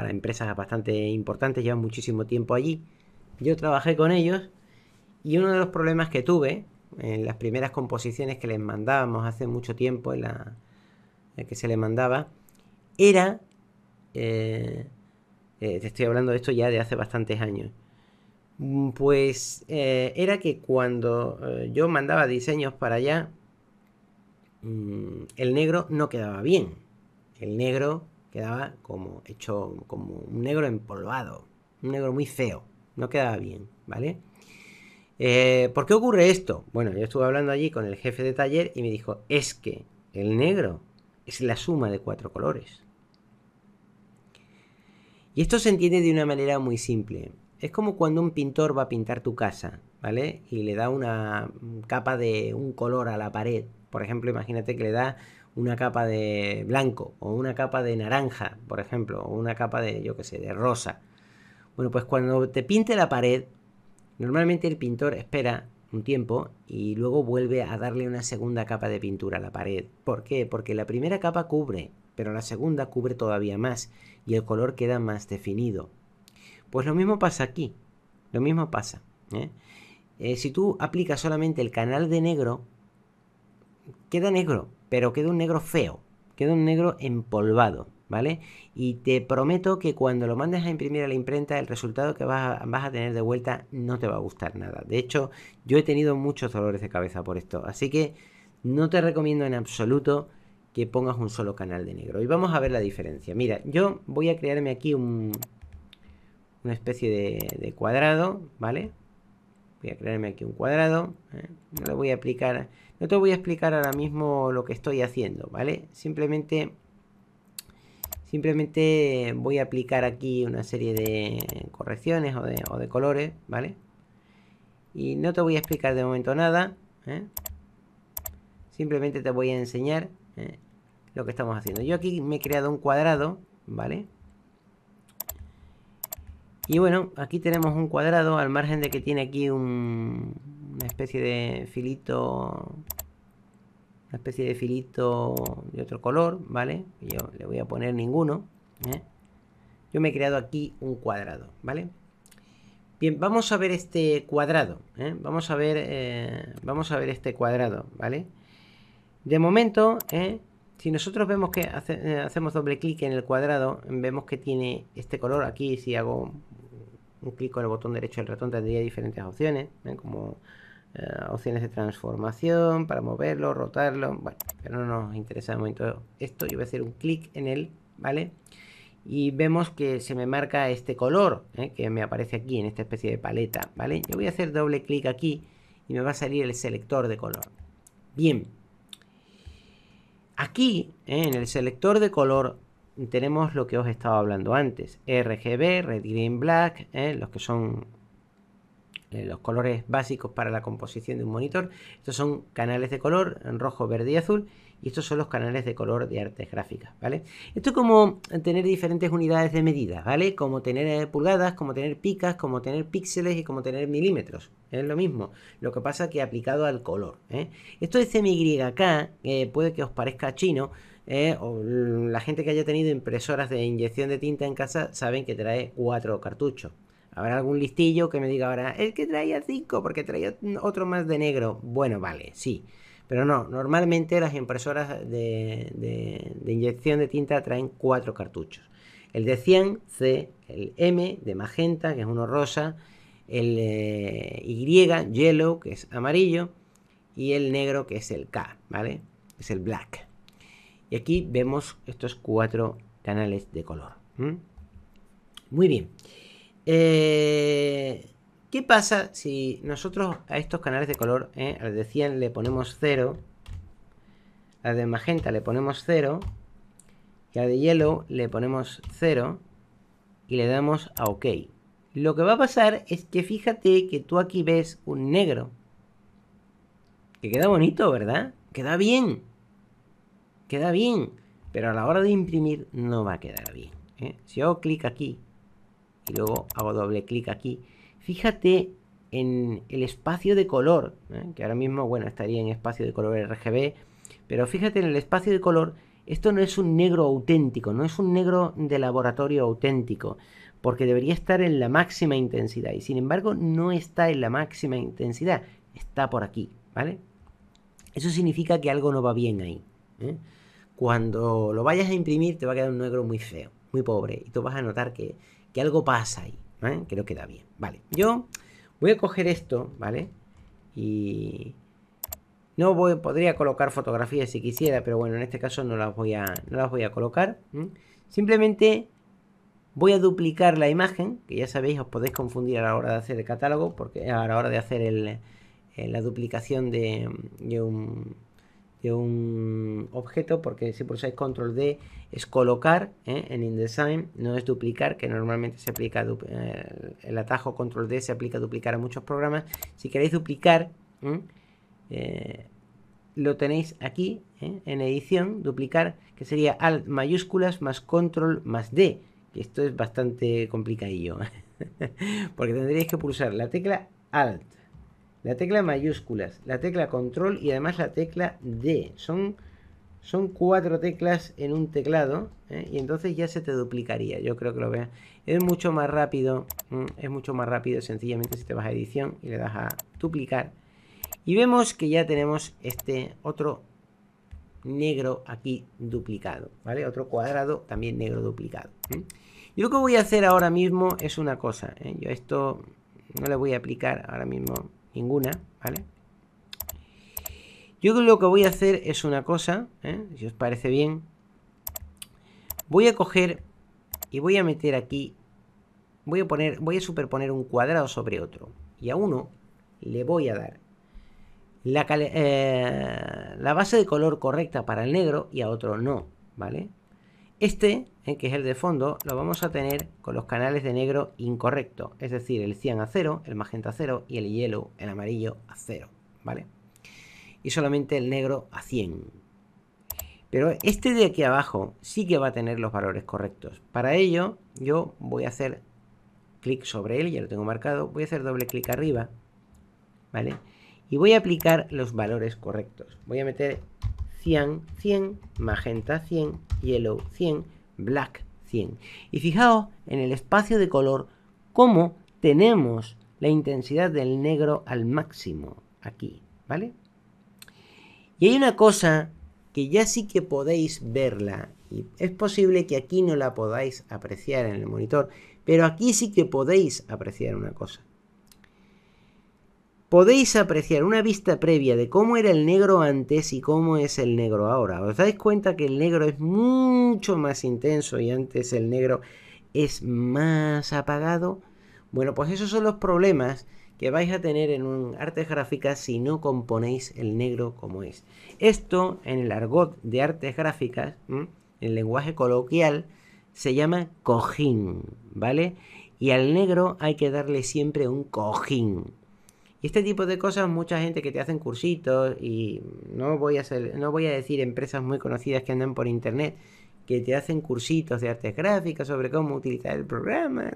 empresas bastante importantes. Llevan muchísimo tiempo allí. Yo trabajé con ellos. Y uno de los problemas que tuve en las primeras composiciones que les mandábamos hace mucho tiempo, en que se les mandaba, era, te estoy hablando de esto ya de hace bastantes años, pues era que cuando yo mandaba diseños para allá, el negro no quedaba bien. El negro quedaba como hecho como un negro empolvado, un negro muy feo, no quedaba bien, ¿vale? ¿Por qué ocurre esto? Bueno, yo estuve hablando allí con el jefe de taller y me dijo, es que el negro es la suma de 4 colores. Y esto se entiende de una manera muy simple. Es como cuando un pintor va a pintar tu casa, ¿vale? Y le da una capa de un color a la pared. Por ejemplo, imagínate que le da una capa de blanco o una capa de naranja, por ejemplo, o una capa de, yo qué sé, de rosa. Bueno, pues cuando te pinte la pared, normalmente el pintor espera un tiempo y luego vuelve a darle una segunda capa de pintura a la pared. ¿Por qué? Porque la primera capa cubre, pero la segunda cubre todavía más y el color queda más definido. Pues lo mismo pasa aquí, lo mismo pasa. Si tú aplicas solamente el canal de negro, queda negro, pero queda un negro feo, queda un negro empolvado, ¿vale? Y te prometo que cuando lo mandes a imprimir a la imprenta, el resultado que vas a tener de vuelta no te va a gustar nada. De hecho, yo he tenido muchos dolores de cabeza por esto, así que no te recomiendo en absoluto que pongas un solo canal de negro. Y vamos a ver la diferencia. Mira, yo voy a crearme aquí una especie de cuadrado, ¿vale? Voy a crearme aquí un cuadrado. No le voy a aplicar, no te voy a explicar ahora mismo lo que estoy haciendo, ¿vale? Simplemente voy a aplicar aquí una serie de correcciones o de colores, ¿vale? Y no te voy a explicar de momento nada. Simplemente te voy a enseñar lo que estamos haciendo. Yo aquí me he creado un cuadrado, ¿vale? Y bueno, aquí tenemos un cuadrado al margen de que tiene aquí una especie de filito. Una especie de filito de otro color, ¿vale? Yo le voy a poner ninguno. Yo me he creado aquí un cuadrado, ¿vale? Bien, vamos a ver este cuadrado. Vamos a ver este cuadrado, ¿vale? De momento, si nosotros vemos que hacemos doble clic en el cuadrado, vemos que tiene este color. Aquí si hago un clic con el botón derecho del ratón tendría diferentes opciones, como opciones de transformación para moverlo, rotarlo. Bueno, pero no nos interesa de momento esto. Yo voy a hacer un clic en él, ¿vale? Y vemos que se me marca este color, que me aparece aquí en esta especie de paleta, ¿vale? Yo voy a hacer doble clic aquí y me va a salir el selector de color. Bien. Aquí, en el selector de color, tenemos lo que os estaba hablando antes. RGB, Red, Green, Black, los que son los colores básicos para la composición de un monitor. Estos son canales de color en rojo, verde y azul. Y estos son los canales de color de artes gráficas, ¿vale? Esto es como tener diferentes unidades de medida, ¿vale? Como tener pulgadas, como tener picas, como tener píxeles y como tener milímetros. Es lo mismo. Lo que pasa que aplicado al color. Esto de CMYK puede que os parezca chino. O la gente que haya tenido impresoras de inyección de tinta en casa saben que trae 4 cartuchos. Habrá algún listillo que me diga ahora, es que traía 5 porque traía otro más de negro. Bueno, vale, sí. Pero no, normalmente las impresoras de inyección de tinta traen 4 cartuchos. El de cian, C, el M de magenta, que es uno rosa, el Y, yellow, que es amarillo, y el negro, que es el K, ¿vale? Es el black. Y aquí vemos estos 4 canales de color. Muy bien. ¿Qué pasa si nosotros a estos canales de color, al de cian le ponemos 0, al de magenta le ponemos 0 y al de yellow le ponemos 0 y le damos a OK? Lo que va a pasar es que fíjate que tú aquí ves un negro Que queda bonito, ¿verdad? Queda bien. Queda bien. Pero a la hora de imprimir no va a quedar bien. Si hago clic aquí y luego hago doble clic aquí, fíjate en el espacio de color, que ahora mismo, bueno, estaría en espacio de color RGB, pero fíjate en el espacio de color, esto no es un negro auténtico, no es un negro de laboratorio auténtico, porque debería estar en la máxima intensidad, y sin embargo no está en la máxima intensidad, está por aquí, ¿vale? Eso significa que algo no va bien ahí. Cuando lo vayas a imprimir te va a quedar un negro muy feo, muy pobre, y tú vas a notar que algo pasa ahí, que no queda bien. Vale, yo voy a coger esto, ¿vale? Y podría colocar fotografías si quisiera, pero bueno, en este caso no las voy a colocar. Simplemente voy a duplicar la imagen, que ya sabéis, os podéis confundir a la hora de hacer el catálogo, porque a la hora de hacer la duplicación de un objeto, porque si pulsáis control D es colocar en InDesign, no es duplicar, que normalmente se aplica el atajo control D se aplica a duplicar a muchos programas. Si queréis duplicar, lo tenéis aquí en edición, duplicar, que sería Alt mayúsculas más control más D, que esto es bastante complicadillo porque tendréis que pulsar la tecla Alt, la tecla mayúsculas, la tecla control y además la tecla D. Son 4 teclas en un teclado, y entonces ya se te duplicaría. Yo creo que lo veas. Es mucho más rápido, sencillamente si te vas a edición y le das a duplicar. Y vemos que ya tenemos este otro negro aquí duplicado, ¿vale? Otro cuadrado también negro duplicado. Yo lo que voy a hacer ahora mismo es una cosa, yo esto no le voy a aplicar ahora mismo ninguna, ¿vale? Yo lo que voy a hacer es una cosa, si os parece bien. Voy a coger y voy a meter aquí, voy a superponer un cuadrado sobre otro. Y a uno le voy a dar la base de color correcta para el negro y a otro no, ¿vale? Este, que es el de fondo, lo vamos a tener con los canales de negro incorrecto, es decir, el cian a 0, el magenta a 0 y el yellow, el amarillo a 0, ¿vale? Y solamente el negro a 100. Pero este de aquí abajo sí que va a tener los valores correctos. Para ello, yo voy a hacer clic sobre él, ya lo tengo marcado, voy a hacer doble clic arriba, ¿vale? Y voy a aplicar los valores correctos. Voy a meter cian 100, magenta 100, yellow 100, black 100. Y fijaos en el espacio de color cómo tenemos la intensidad del negro al máximo aquí, ¿vale? Y hay una cosa que ya sí que podéis verla, y es posible que aquí no la podáis apreciar en el monitor, pero aquí sí que podéis apreciar una cosa. Podéis apreciar una vista previa de cómo era el negro antes y cómo es el negro ahora. ¿Os dais cuenta que el negro es mucho más intenso y antes el negro es más apagado? Bueno, pues esos son los problemas que vais a tener en un artes gráficas si no componéis el negro como es. Esto, en el argot de artes gráficas, en el lenguaje coloquial, se llama cojín, ¿vale? Y al negro hay que darle siempre un cojín. Y este tipo de cosas, mucha gente que te hacen cursitos, y no voy a decir empresas muy conocidas que andan por internet, que te hacen cursitos de artes gráficas sobre cómo utilizar el programa,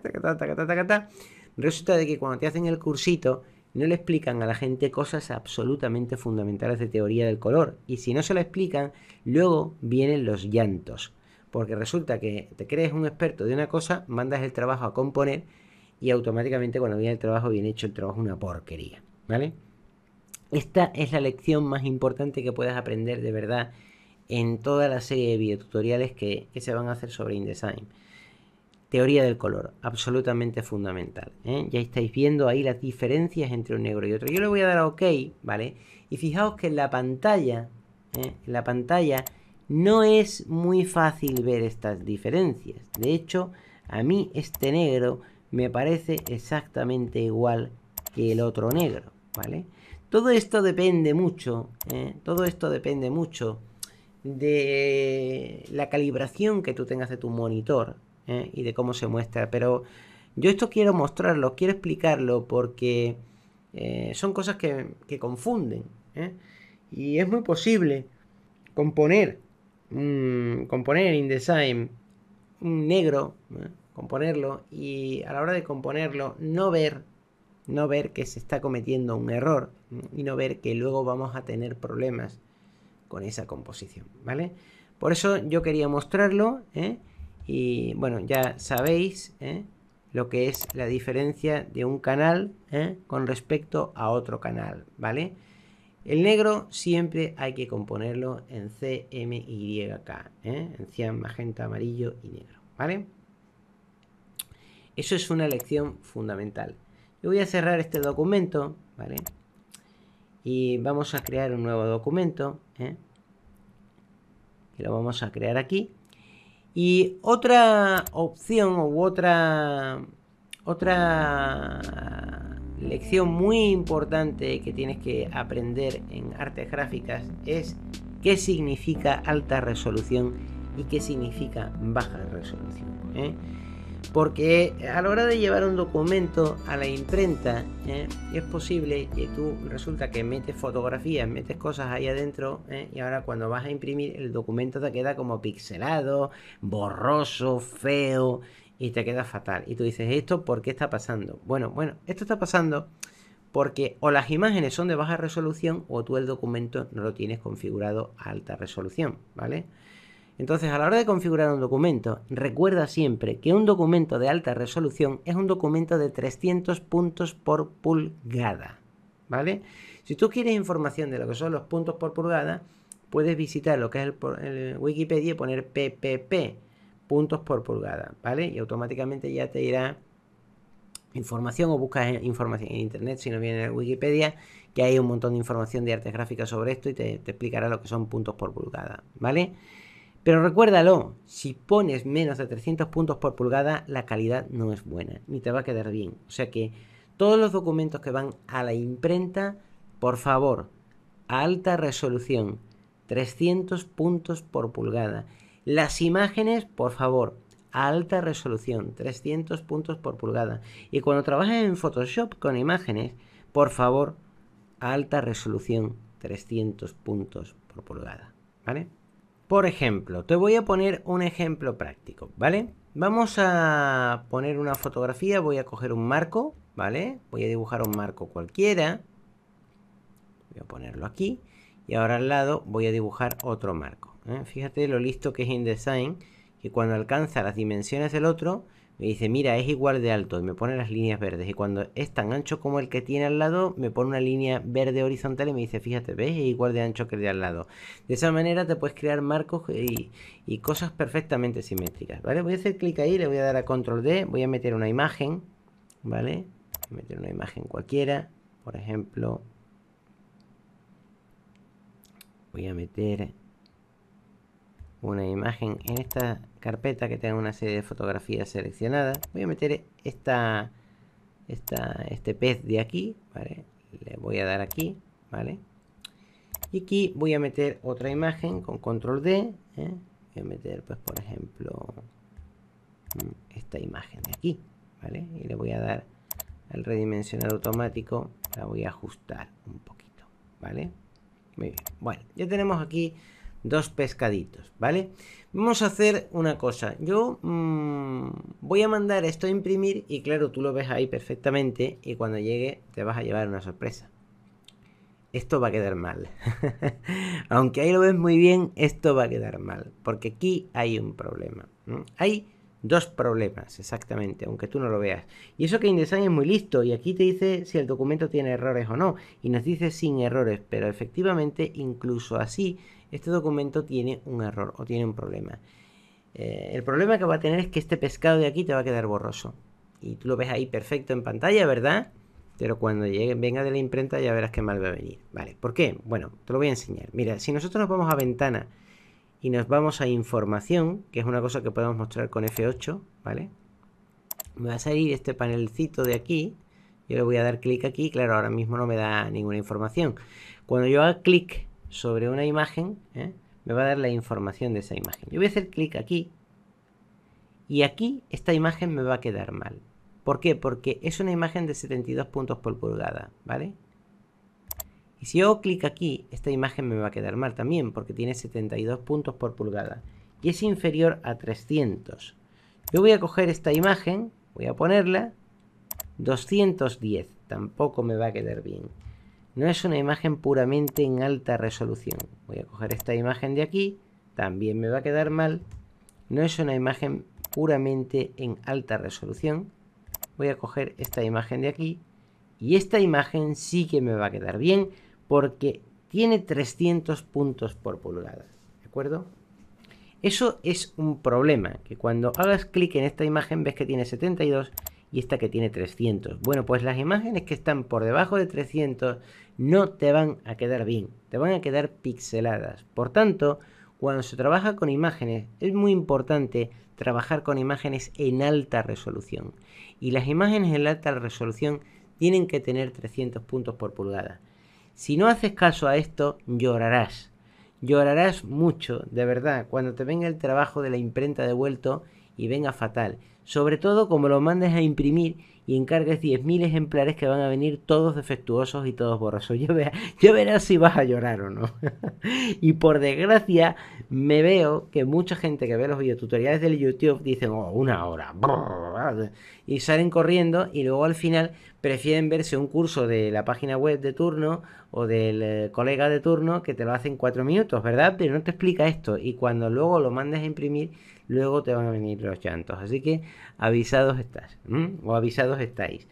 resulta de que cuando te hacen el cursito no le explican a la gente cosas absolutamente fundamentales de teoría del color, y si no se lo explican, luego vienen los llantos, porque resulta que te crees un experto de una cosa, mandas el trabajo a componer y automáticamente cuando viene el trabajo bien hecho, el trabajo es una porquería, ¿vale? Esta es la lección más importante que puedas aprender de verdad en toda la serie de videotutoriales que se van a hacer sobre InDesign. Teoría del color, absolutamente fundamental, Ya estáis viendo ahí las diferencias entre un negro y otro. Yo le voy a dar a OK, ¿vale? Y fijaos que en la pantalla no es muy fácil ver estas diferencias. De hecho, a mí este negro me parece exactamente igual que el otro negro, ¿vale? Todo esto depende mucho, de la calibración que tú tengas de tu monitor, y de cómo se muestra, pero yo esto quiero mostrarlo, quiero explicarlo porque son cosas que confunden. Y es muy posible componer en InDesign un negro, componerlo, y a la hora de componerlo no ver que se está cometiendo un error y no ver que luego vamos a tener problemas con esa composición, ¿vale? Por eso yo quería mostrarlo, y bueno, ya sabéis lo que es la diferencia de un canal con respecto a otro canal, ¿vale? El negro siempre hay que componerlo en CMYK, en cian, magenta, amarillo y negro, ¿vale? Eso es una lección fundamental. Yo voy a cerrar este documento, ¿vale? Y vamos a crear un nuevo documento, que lo vamos a crear aquí. Y otra opción u otra lección muy importante que tienes que aprender en artes gráficas es qué significa alta resolución y qué significa baja resolución. Porque a la hora de llevar un documento a la imprenta, es posible que tú resulta que metes fotografías, metes cosas ahí adentro, y ahora cuando vas a imprimir el documento te queda como pixelado, borroso, feo, y te queda fatal. Y tú dices, ¿esto por qué está pasando? Bueno, esto está pasando porque o las imágenes son de baja resolución o tú el documento no lo tienes configurado a alta resolución, ¿vale? Entonces, a la hora de configurar un documento, recuerda siempre que un documento de alta resolución es un documento de 300 puntos por pulgada, ¿vale? Si tú quieres información de lo que son los puntos por pulgada, puedes visitar lo que es el Wikipedia y poner PPP, puntos por pulgada, ¿vale? Y automáticamente ya te irá información, o buscas información en internet si no viene en Wikipedia, que hay un montón de información de artes gráficas sobre esto y te explicará lo que son puntos por pulgada, ¿vale? Pero recuérdalo, si pones menos de 300 puntos por pulgada, la calidad no es buena, ni te va a quedar bien. O sea que todos los documentos que van a la imprenta, por favor, a alta resolución, 300 puntos por pulgada. Las imágenes, por favor, a alta resolución, 300 puntos por pulgada. Y cuando trabajes en Photoshop con imágenes, por favor, a alta resolución, 300 puntos por pulgada, ¿vale? Por ejemplo, te voy a poner un ejemplo práctico, ¿vale? Vamos a poner una fotografía, voy a coger un marco, ¿vale? Voy a dibujar un marco cualquiera. Voy a ponerlo aquí. Y ahora al lado voy a dibujar otro marco. Fíjate lo listo que es InDesign, que cuando alcanza las dimensiones del otro, me dice, mira, es igual de alto, y me pone las líneas verdes. Y cuando es tan ancho como el que tiene al lado, me pone una línea verde horizontal y me dice, fíjate, ¿ves? Es igual de ancho que el de al lado. De esa manera te puedes crear marcos y cosas perfectamente simétricas, ¿vale? Voy a hacer clic ahí, le voy a dar a Control D, voy a meter una imagen, ¿vale? Voy a meter una imagen cualquiera, por ejemplo, voy a meter una imagen en esta carpeta que tenga una serie de fotografías seleccionadas. Voy a meter este pez de aquí, ¿vale? Le voy a dar aquí, ¿vale? Y aquí voy a meter otra imagen con Control D, Voy a meter, pues, por ejemplo, esta imagen de aquí, ¿vale? Y le voy a dar al redimensionado automático, la voy a ajustar un poquito, ¿vale? Muy bien. Bueno, ya tenemos aquí dos pescaditos, ¿vale? Vamos a hacer una cosa. Yo voy a mandar esto a imprimir y claro, tú lo ves ahí perfectamente y cuando llegue te vas a llevar una sorpresa. Esto va a quedar mal. Aunque ahí lo ves muy bien, esto va a quedar mal. Porque aquí hay un problema. Hay dos problemas, exactamente, aunque tú no lo veas. Y eso que InDesign es muy listo. Y aquí te dice si el documento tiene errores o no. Y nos dice sin errores. Pero efectivamente, incluso así, este documento tiene un error o tiene un problema. El problema que va a tener es que este pescado de aquí te va a quedar borroso. Y tú lo ves ahí perfecto en pantalla, ¿verdad? Pero cuando venga de la imprenta ya verás qué mal va a venir. Vale, ¿por qué? Bueno, te lo voy a enseñar. Mira, si nosotros nos vamos a ventana y nos vamos a información, que es una cosa que podemos mostrar con F8, ¿vale? Me va a salir este panelcito de aquí. Yo le voy a dar clic aquí. Claro, ahora mismo no me da ninguna información. Cuando yo haga clic sobre una imagen, me va a dar la información de esa imagen. Yo voy a hacer clic aquí. Y aquí esta imagen me va a quedar mal. ¿Por qué? Porque es una imagen de 72 puntos por pulgada, ¿vale? Y si yo hago clic aquí, esta imagen me va a quedar mal también, porque tiene 72 puntos por pulgada. Y es inferior a 300. Yo voy a coger esta imagen, voy a ponerla 210. Tampoco me va a quedar bien. No es una imagen puramente en alta resolución. Voy a coger esta imagen de aquí, también me va a quedar mal. No es una imagen puramente en alta resolución. Voy a coger esta imagen de aquí y esta imagen sí que me va a quedar bien porque tiene 300 puntos por pulgada. ¿De acuerdo? Eso es un problema, que cuando hagas clic en esta imagen ves que tiene 72 y esta que tiene 300. Bueno, pues las imágenes que están por debajo de 300 no te van a quedar bien, te van a quedar pixeladas. Por tanto, cuando se trabaja con imágenes, es muy importante trabajar con imágenes en alta resolución. Y las imágenes en alta resolución tienen que tener 300 puntos por pulgada. Si no haces caso a esto, llorarás. Llorarás mucho, de verdad, cuando te venga el trabajo de la imprenta devuelto y venga fatal. Sobre todo como lo mandes a imprimir y encargues 10.000 ejemplares que van a venir todos defectuosos y todos borrosos. Ya verás si vas a llorar o no. Y por desgracia me veo que mucha gente que ve los videotutoriales del YouTube dicen, oh, 1 hora, y salen corriendo y luego al final prefieren verse un curso de la página web de turno o del colega de turno que te lo hace en 4 minutos, ¿verdad? Pero no te explica esto y cuando luego lo mandes a imprimir, luego te van a venir los llantos. Así que avisados estás, o avisados estáis.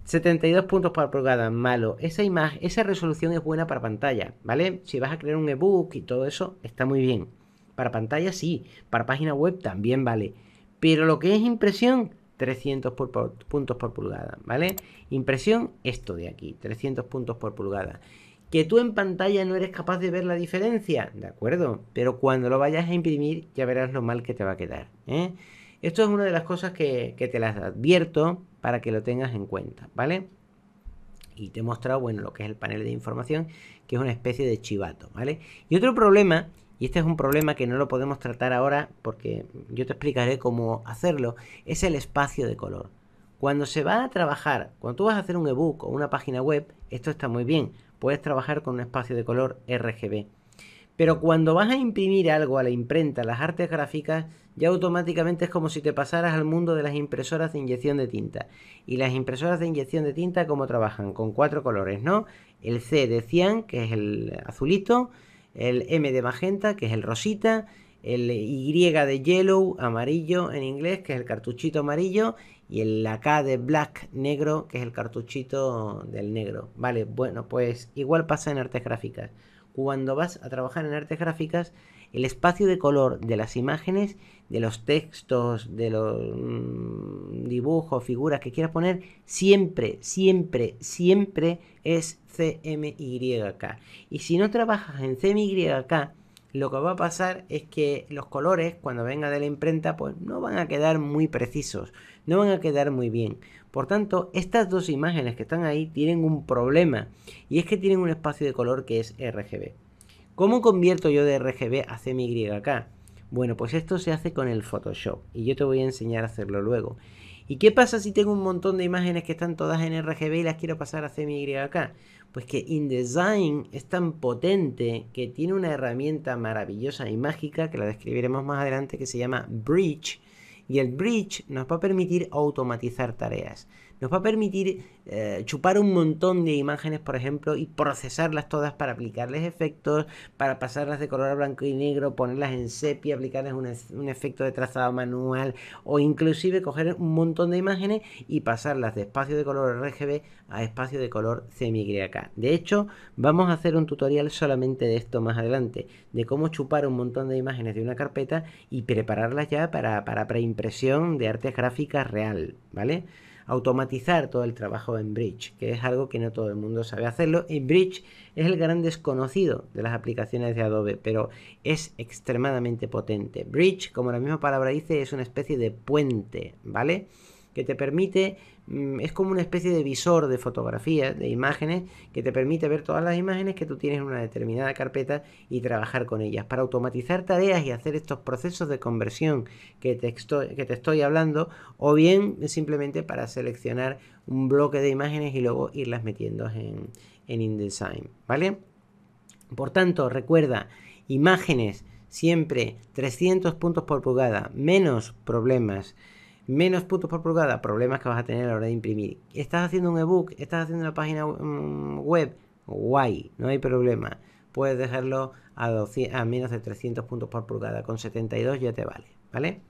72 puntos por pulgada, malo. Esa resolución es buena para pantalla, ¿vale? Si vas a crear un ebook y todo eso, está muy bien. Para pantalla sí, para página web también vale. Pero lo que es impresión, 300 puntos por pulgada, ¿vale? Impresión, esto de aquí, 300 puntos por pulgada. Que tú en pantalla no eres capaz de ver la diferencia, de acuerdo, pero cuando lo vayas a imprimir ya verás lo mal que te va a quedar, ¿eh? Esto es una de las cosas que te las advierto para que lo tengas en cuenta, ¿vale? Y te he mostrado, bueno, lo que es el panel de información, que es una especie de chivato, ¿vale? Y otro problema, y este es un problema que no lo podemos tratar ahora porque yo te explicaré cómo hacerlo, es el espacio de color. Cuando se va a trabajar, cuando tú vas a hacer un ebook o una página web, esto está muy bien, puedes trabajar con un espacio de color RGB. Pero cuando vas a imprimir algo a la imprenta, las artes gráficas, ya automáticamente es como si te pasaras al mundo de las impresoras de inyección de tinta. Y las impresoras de inyección de tinta, ¿cómo trabajan? Con 4 colores, ¿no? El C de cian, que es el azulito, el M de magenta, que es el rosita, el Y de yellow, amarillo en inglés, que es el cartuchito amarillo, y la K de black, negro, que es el cartuchito del negro. Vale, bueno, pues igual pasa en artes gráficas. Cuando vas a trabajar en artes gráficas, el espacio de color de las imágenes, de los textos, de los dibujos, figuras que quieras poner, siempre, siempre, siempre es CMYK. Y si no trabajas en CMYK, lo que va a pasar es que los colores, cuando venga de la imprenta, pues no van a quedar muy precisos, no van a quedar muy bien. Por tanto, estas dos imágenes que están ahí tienen un problema, y es que tienen un espacio de color que es RGB. ¿Cómo convierto yo de RGB a CMYK? Bueno, pues esto se hace con el Photoshop, y yo te voy a enseñar a hacerlo luego. ¿Y qué pasa si tengo un montón de imágenes que están todas en RGB y las quiero pasar a CMYK? Pues que InDesign es tan potente que tiene una herramienta maravillosa y mágica, que la describiremos más adelante, que se llama Bridge. Y el Bridge nos va a permitir automatizar tareas. Nos va a permitir chupar un montón de imágenes, por ejemplo, y procesarlas todas para aplicarles efectos, para pasarlas de color a blanco y negro, ponerlas en sepia, aplicarles un efecto de trazado manual, o inclusive coger un montón de imágenes y pasarlas de espacio de color RGB a espacio de color CMYK. De hecho, vamos a hacer un tutorial solamente de esto más adelante, de cómo chupar un montón de imágenes de una carpeta y prepararlas ya para preimpresión de artes gráficas real, ¿vale? Automatizar todo el trabajo en Bridge, que es algo que no todo el mundo sabe hacerlo. Y Bridge es el gran desconocido de las aplicaciones de Adobe, pero es extremadamente potente. Bridge, como la misma palabra dice, es una especie de puente, ¿vale? que te permite, es como una especie de visor de fotografía, de imágenes, que te permite ver todas las imágenes que tú tienes en una determinada carpeta y trabajar con ellas. Para automatizar tareas y hacer estos procesos de conversión que te estoy hablando, o bien simplemente para seleccionar un bloque de imágenes y luego irlas metiendo en InDesign, ¿vale? Por tanto, recuerda, imágenes siempre 300 puntos por pulgada, menos problemas. Menos puntos por pulgada, problemas que vas a tener a la hora de imprimir. Estás haciendo un ebook, estás haciendo una página web, guay, no hay problema. Puedes dejarlo a menos de 300 puntos por pulgada, con 72 ya te vale, ¿vale?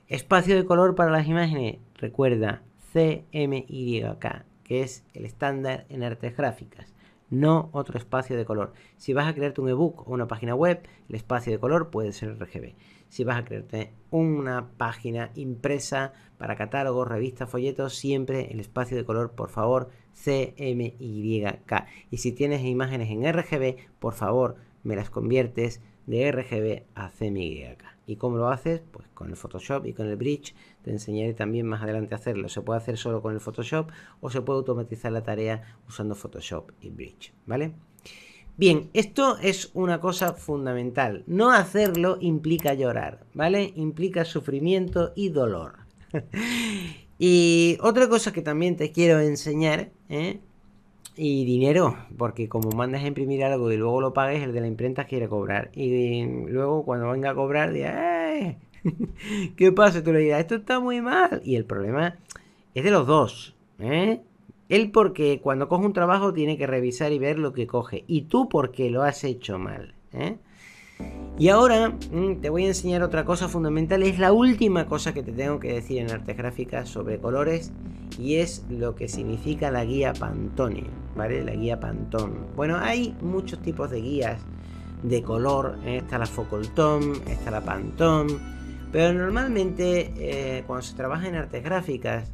Espacio de color para las imágenes, recuerda CMYK, que es el estándar en artes gráficas, no otro espacio de color. Si vas a crearte un ebook o una página web, el espacio de color puede ser RGB. Si vas a crearte una página impresa para catálogos, revistas, folletos, siempre el espacio de color, por favor, CMYK. Y si tienes imágenes en RGB, por favor, me las conviertes de RGB a CMYK. ¿Y cómo lo haces? Pues con el Photoshop y con el Bridge. Te enseñaré también más adelante a hacerlo. Se puede hacer solo con el Photoshop o se puede automatizar la tarea usando Photoshop y Bridge, ¿vale? Bien, esto es una cosa fundamental. No hacerlo implica llorar, ¿vale? Implica sufrimiento y dolor. Y otra cosa que también te quiero enseñar, y dinero, porque como mandas a imprimir algo y luego lo pagues, el de la imprenta quiere cobrar. Y luego cuando venga a cobrar, dirá, ¿qué pasa? Tú le dirás, esto está muy mal. Y el problema es de los dos, Él porque cuando coge un trabajo tiene que revisar y ver lo que coge. Y tú porque lo has hecho mal, Y ahora te voy a enseñar otra cosa fundamental. Es la última cosa que te tengo que decir en artes gráficas sobre colores. Y es lo que significa la guía Pantone, ¿vale? La guía Pantone. Bueno, hay muchos tipos de guías de color. Está la Faucon, está la Pantone. Pero normalmente cuando se trabaja en artes gráficas,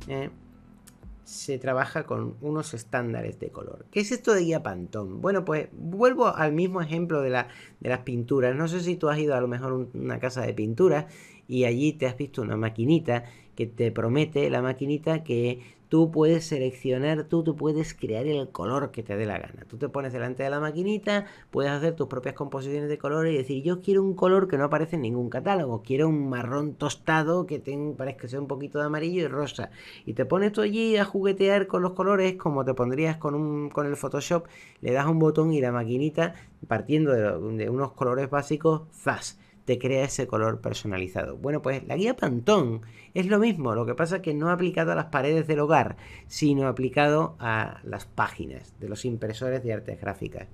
se trabaja con unos estándares de color. ¿Qué es esto de guía Pantone? Bueno, pues vuelvo al mismo ejemplo de las pinturas. No sé si tú has ido a lo mejor a una casa de pintura y allí te has visto una maquinita que te promete la maquinita que tú puedes seleccionar, tú puedes crear el color que te dé la gana. Tú te pones delante de la maquinita, puedes hacer tus propias composiciones de colores y decir, yo quiero un color que no aparece en ningún catálogo, quiero un marrón tostado que parezca que sea un poquito de amarillo y rosa. Y te pones tú allí a juguetear con los colores como te pondrías con el Photoshop, le das un botón y la maquinita, partiendo de unos colores básicos, ¡zas!, te crea ese color personalizado. Bueno, pues la guía Pantone es lo mismo, lo que pasa es que no aplicado a las paredes del hogar, sino aplicado a las páginas de los impresores de artes gráficas.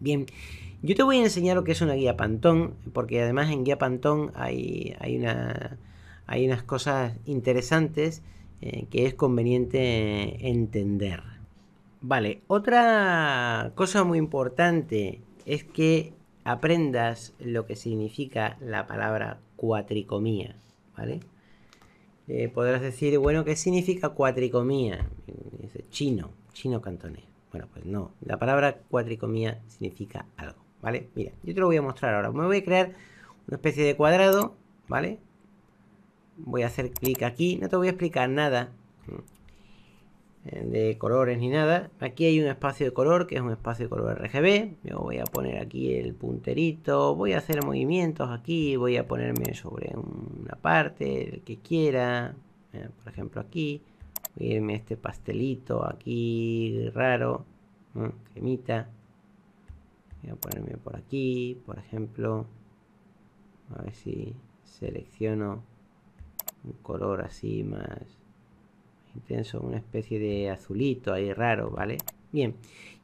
Bien, yo te voy a enseñar lo que es una guía Pantone, porque además en guía Pantone hay unas cosas interesantes que es conveniente entender. Vale, otra cosa muy importante es que aprendas lo que significa la palabra cuatricomía, ¿vale? Podrás decir, bueno, ¿qué significa cuatricomía? Chino cantonés. Bueno, pues no, la palabra cuatricomía significa algo, ¿vale? Mira, yo te lo voy a mostrar ahora. Me voy a crear una especie de cuadrado, ¿vale? Voy a hacer clic aquí, no te voy a explicar nada de colores ni nada. Aquí hay un espacio de color que es un espacio de color RGB. Yo voy a poner aquí el punterito, voy a hacer movimientos aquí, voy a ponerme sobre una parte, el que quiera. Por ejemplo aquí, voy a irme a este pastelito aquí raro, cremita. Voy a ponerme por aquí, por ejemplo, a ver si selecciono un color así más intenso, una especie de azulito ahí raro, ¿vale? Bien,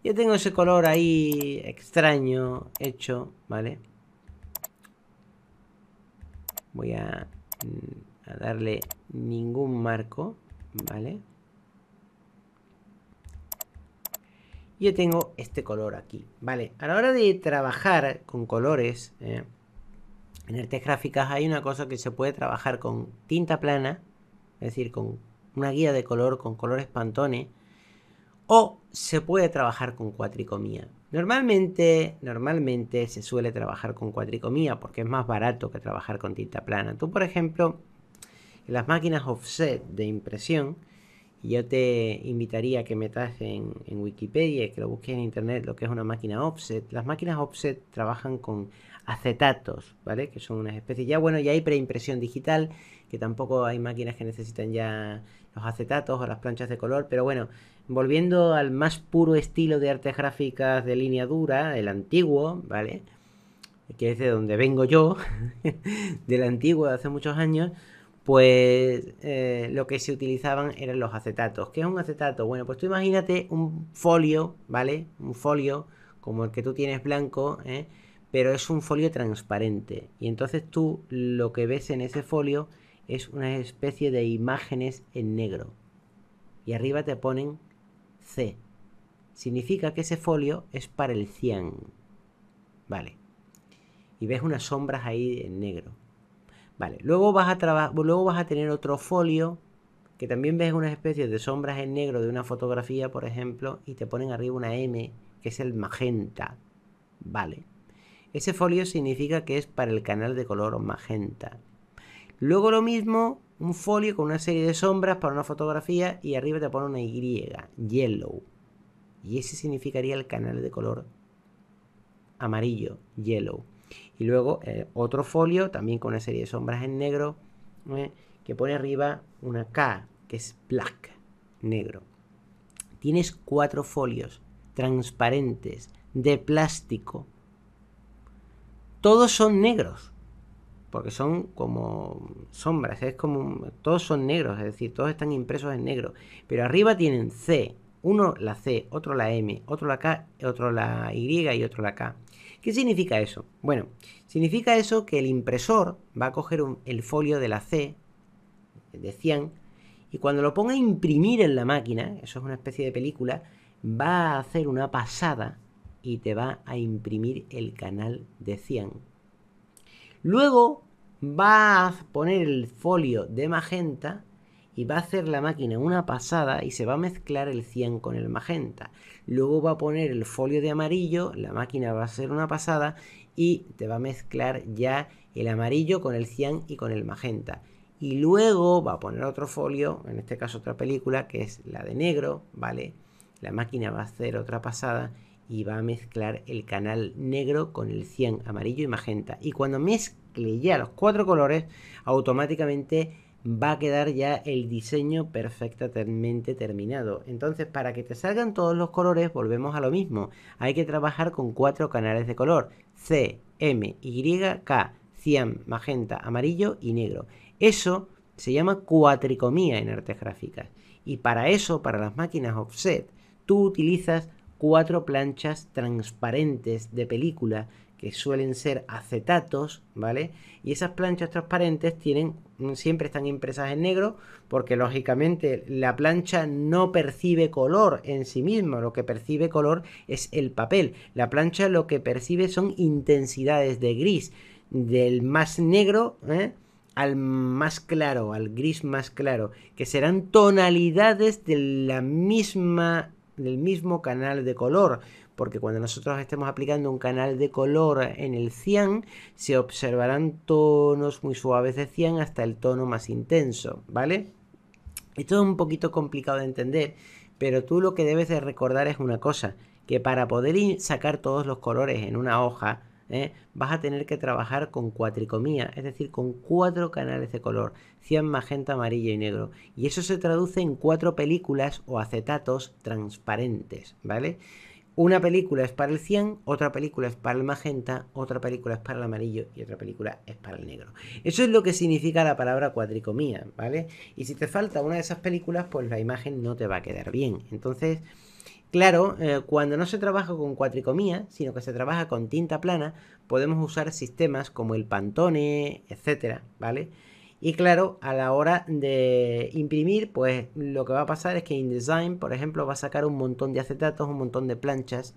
yo tengo ese color ahí extraño hecho, ¿vale? Voy a darle ningún marco, ¿vale? Yo tengo este color aquí, ¿vale? A la hora de trabajar con colores en artes gráficas hay una cosa que se puede trabajar con tinta plana, es decir, con una guía de color con colores Pantone, o se puede trabajar con cuatricomía. Normalmente se suele trabajar con cuatricomía porque es más barato que trabajar con tinta plana. Tú, por ejemplo, las máquinas offset de impresión, y yo te invitaría a que metas en Wikipedia, que lo busques en internet, lo que es una máquina offset. Las máquinas offset trabajan con acetatos, ¿vale? Que son unas especies. Ya bueno, ya hay preimpresión digital, que tampoco hay máquinas que necesitan ya los acetatos o las planchas de color, pero bueno, volviendo al más puro estilo de artes gráficas de línea dura, el antiguo, ¿vale? Que es de donde vengo yo, del antiguo de hace muchos años, pues lo que se utilizaban eran los acetatos. ¿Qué es un acetato? Bueno, pues tú imagínate un folio, ¿vale? Un folio como el que tú tienes blanco, pero es un folio transparente. Y entonces tú lo que ves en ese folio es una especie de imágenes en negro. Y arriba te ponen C. Significa que ese folio es para el cian. Vale. Y ves unas sombras ahí en negro. Vale, luego vas a tener otro folio que también ves unas especies de sombras en negro de una fotografía, por ejemplo, y te ponen arriba una M, que es el magenta. Vale. Ese folio significa que es para el canal de color magenta. Luego lo mismo, un folio con una serie de sombras para una fotografía y arriba te pone una Y, yellow. Y ese significaría el canal de color amarillo, yellow. Y luego otro folio también con una serie de sombras en negro que pone arriba una K, que es black, negro. Tienes 4 folios transparentes de plástico. Todos son negros, porque son como sombras, es como todos son negros, es decir, todos están impresos en negro. Pero arriba tienen C, uno la C, otro la M, otro la K, otro la Y y otro la K. ¿Qué significa eso? Bueno, significa eso que el impresor va a coger el folio de la C, de cian, y cuando lo ponga a imprimir en la máquina, eso es una especie de película, va a hacer una pasada y te va a imprimir el canal de cian. Luego va a poner el folio de magenta y va a hacer la máquina una pasada y se va a mezclar el cian con el magenta. Luego va a poner el folio de amarillo, la máquina va a hacer una pasada y te va a mezclar ya el amarillo con el cian y con el magenta. Y luego va a poner otro folio, en este caso otra película, que es la de negro, ¿vale? La máquina va a hacer otra pasada y va a mezclar el canal negro con el cian, amarillo y magenta. Y cuando mezcle ya los 4 colores, automáticamente va a quedar ya el diseño perfectamente terminado. Entonces, para que te salgan todos los colores, volvemos a lo mismo. Hay que trabajar con 4 canales de color: C, M, Y, K, cian, magenta, amarillo y negro. Eso se llama cuatricomía en artes gráficas. Y para eso, para las máquinas offset, tú utilizas 4 planchas transparentes de película que suelen ser acetatos, ¿vale? Y esas planchas transparentes siempre están impresas en negro porque lógicamente la plancha no percibe color en sí misma, lo que percibe color es el papel. La plancha lo que percibe son intensidades de gris, del más negro, al más claro, al gris más claro, que serán tonalidades de la misma del mismo canal de color, porque cuando nosotros estemos aplicando un canal de color en el cian, se observarán tonos muy suaves de cian hasta el tono más intenso, ¿vale? Esto es un poquito complicado de entender, pero tú lo que debes de recordar es una cosa, que para poder sacar todos los colores en una hoja, vas a tener que trabajar con cuatricomía, es decir, con 4 canales de color: cian, magenta, amarillo y negro. Y eso se traduce en 4 películas o acetatos transparentes, ¿vale? Una película es para el cian, otra película es para el magenta, otra película es para el amarillo y otra película es para el negro. Eso es lo que significa la palabra cuatricomía, ¿vale? Y si te falta una de esas películas, pues la imagen no te va a quedar bien. Entonces, claro, cuando no se trabaja con cuatricomía, sino que se trabaja con tinta plana, podemos usar sistemas como el Pantone, etcétera, ¿vale? Y claro, a la hora de imprimir, pues lo que va a pasar es que InDesign, por ejemplo, va a sacar un montón de acetatos, un montón de planchas,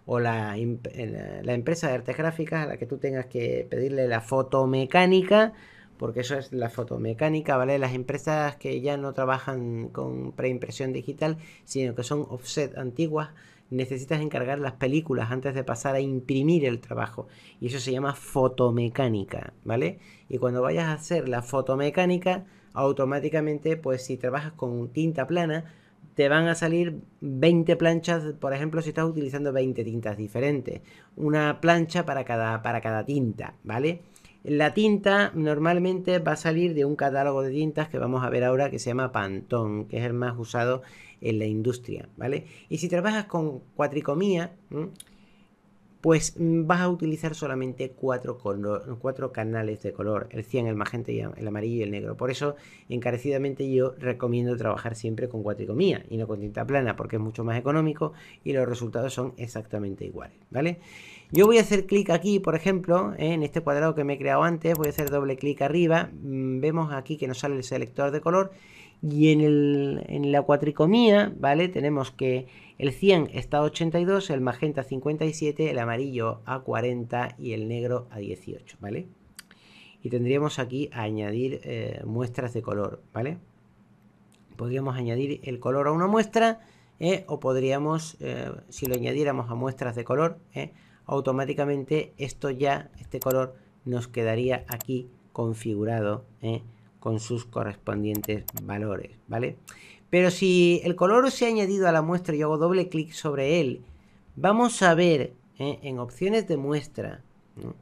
o la empresa de artes gráficas a la que tú tengas que pedirle la fotomecánica, porque eso es la fotomecánica, ¿vale? Las empresas que ya no trabajan con preimpresión digital, sino que son offset antiguas, necesitas encargar las películas antes de pasar a imprimir el trabajo. Y eso se llama fotomecánica, ¿vale? Y cuando vayas a hacer la fotomecánica, automáticamente, pues si trabajas con tinta plana, te van a salir 20 planchas, por ejemplo, si estás utilizando 20 tintas diferentes. Una plancha para cada tinta, ¿vale? La tinta normalmente va a salir de un catálogo de tintas que vamos a ver ahora, que se llama Pantone, que es el más usado en la industria, ¿vale? Y si trabajas con cuatricomía, pues vas a utilizar solamente cuatro canales de color, el cian, el magenta, el amarillo y el negro. Por eso, encarecidamente, yo recomiendo trabajar siempre con cuatricomía y no con tinta plana, porque es mucho más económico y los resultados son exactamente iguales, ¿vale? Yo voy a hacer clic aquí, por ejemplo, en este cuadrado que me he creado antes, voy a hacer doble clic arriba, vemos aquí que nos sale el selector de color, y en la cuatricomía, ¿vale? Tenemos que el cian está a 82, el magenta a 57, el amarillo a 40 y el negro a 18, ¿vale? Y tendríamos aquí a añadir muestras de color, ¿vale? Podríamos añadir el color a una muestra, o podríamos, si lo añadiéramos a muestras de color, automáticamente este color nos quedaría aquí configurado, con sus correspondientes valores, ¿vale? Pero si el color se ha añadido a la muestra y yo hago doble clic sobre él, vamos a ver en opciones de muestra, ¿no?,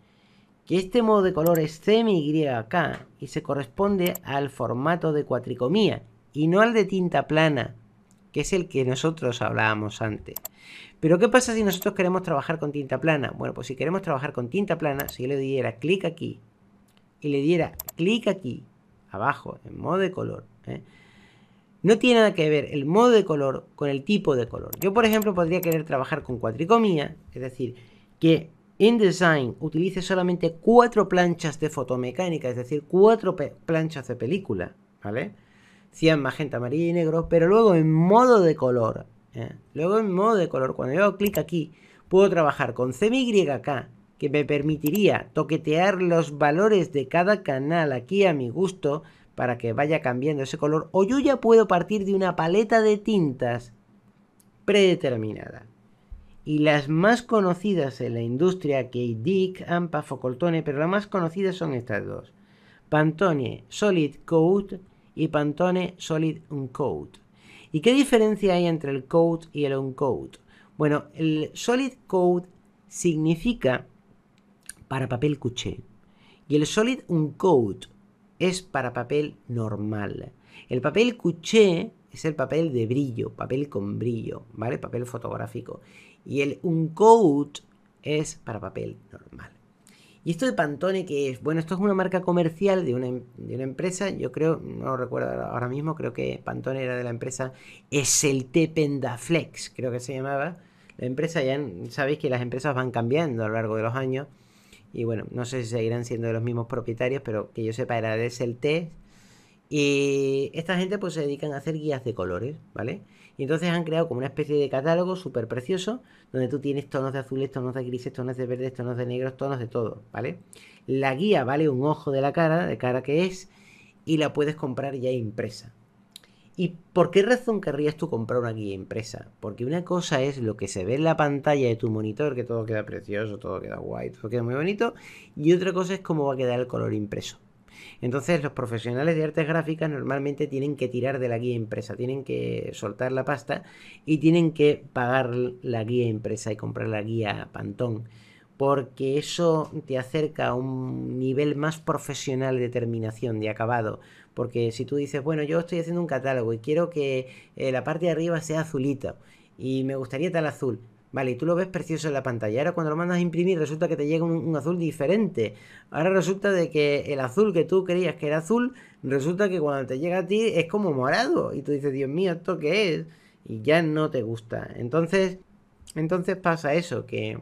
que este modo de color es CMYK y se corresponde al formato de cuatricomía y no al de tinta plana, que es el que nosotros hablábamos antes. Pero ¿qué pasa si nosotros queremos trabajar con tinta plana? Bueno, pues si queremos trabajar con tinta plana, si yo le diera clic aquí y le diera clic aquí abajo en modo de color, no tiene nada que ver el modo de color con el tipo de color. Yo, por ejemplo, podría querer trabajar con cuatricomía, es decir, que InDesign utilice solamente 4 planchas de fotomecánica, es decir, 4 planchas de película, ¿vale? Cian, magenta, amarillo y negro, pero luego en modo de color, cuando yo hago clic aquí, puedo trabajar con CMYK, que me permitiría toquetear los valores de cada canal aquí a mi gusto para que vaya cambiando ese color, o yo ya puedo partir de una paleta de tintas predeterminada. Y las más conocidas en la industria, que Dick, Ampa, Focoltone, pero las más conocidas son estas dos: Pantone Solid Coat y Pantone Solid Uncoat. ¿Y qué diferencia hay entre el coat y el uncoat? Bueno, el Solid Coat significa para papel cuché y el Solid Uncoat es para papel normal. El papel cuché es el papel de brillo, papel con brillo, ¿vale? Papel fotográfico. Y el uncoat es para papel normal. ¿Y esto de Pantone qué es? Bueno, esto es una marca comercial de una empresa, yo creo, no lo recuerdo ahora mismo, creo que Pantone era de la empresa SLT Pendaflex, creo que se llamaba. La empresa, ya sabéis que las empresas van cambiando a lo largo de los años. Y bueno, no sé si seguirán siendo de los mismos propietarios, pero que yo sepa era de SLT. Y esta gente pues se dedican a hacer guías de colores, ¿vale? Y entonces han creado como una especie de catálogo súper precioso, donde tú tienes tonos de azules, tonos de grises, tonos de verdes, tonos de negros, tonos de todo, ¿vale? La guía vale un ojo de cara que es, y la puedes comprar ya impresa. ¿Y por qué razón querrías tú comprar una guía impresa? Porque una cosa es lo que se ve en la pantalla de tu monitor, que todo queda precioso, todo queda guay, todo queda muy bonito, y otra cosa es cómo va a quedar el color impreso. Entonces los profesionales de artes gráficas normalmente tienen que tirar de la guía impresa, tienen que soltar la pasta y tienen que pagar la guía impresa y comprar la guía Pantone, porque eso te acerca a un nivel más profesional de terminación, de acabado. Porque si tú dices, bueno, yo estoy haciendo un catálogo y quiero que la parte de arriba sea azulita y me gustaría tal azul, vale, y tú lo ves precioso en la pantalla. Ahora cuando lo mandas a imprimir resulta que te llega un azul diferente. Ahora resulta de que el azul que tú creías que era azul, resulta que cuando te llega a ti es como morado. Y tú dices, Dios mío, ¿esto qué es? Y ya no te gusta. Entonces pasa eso, que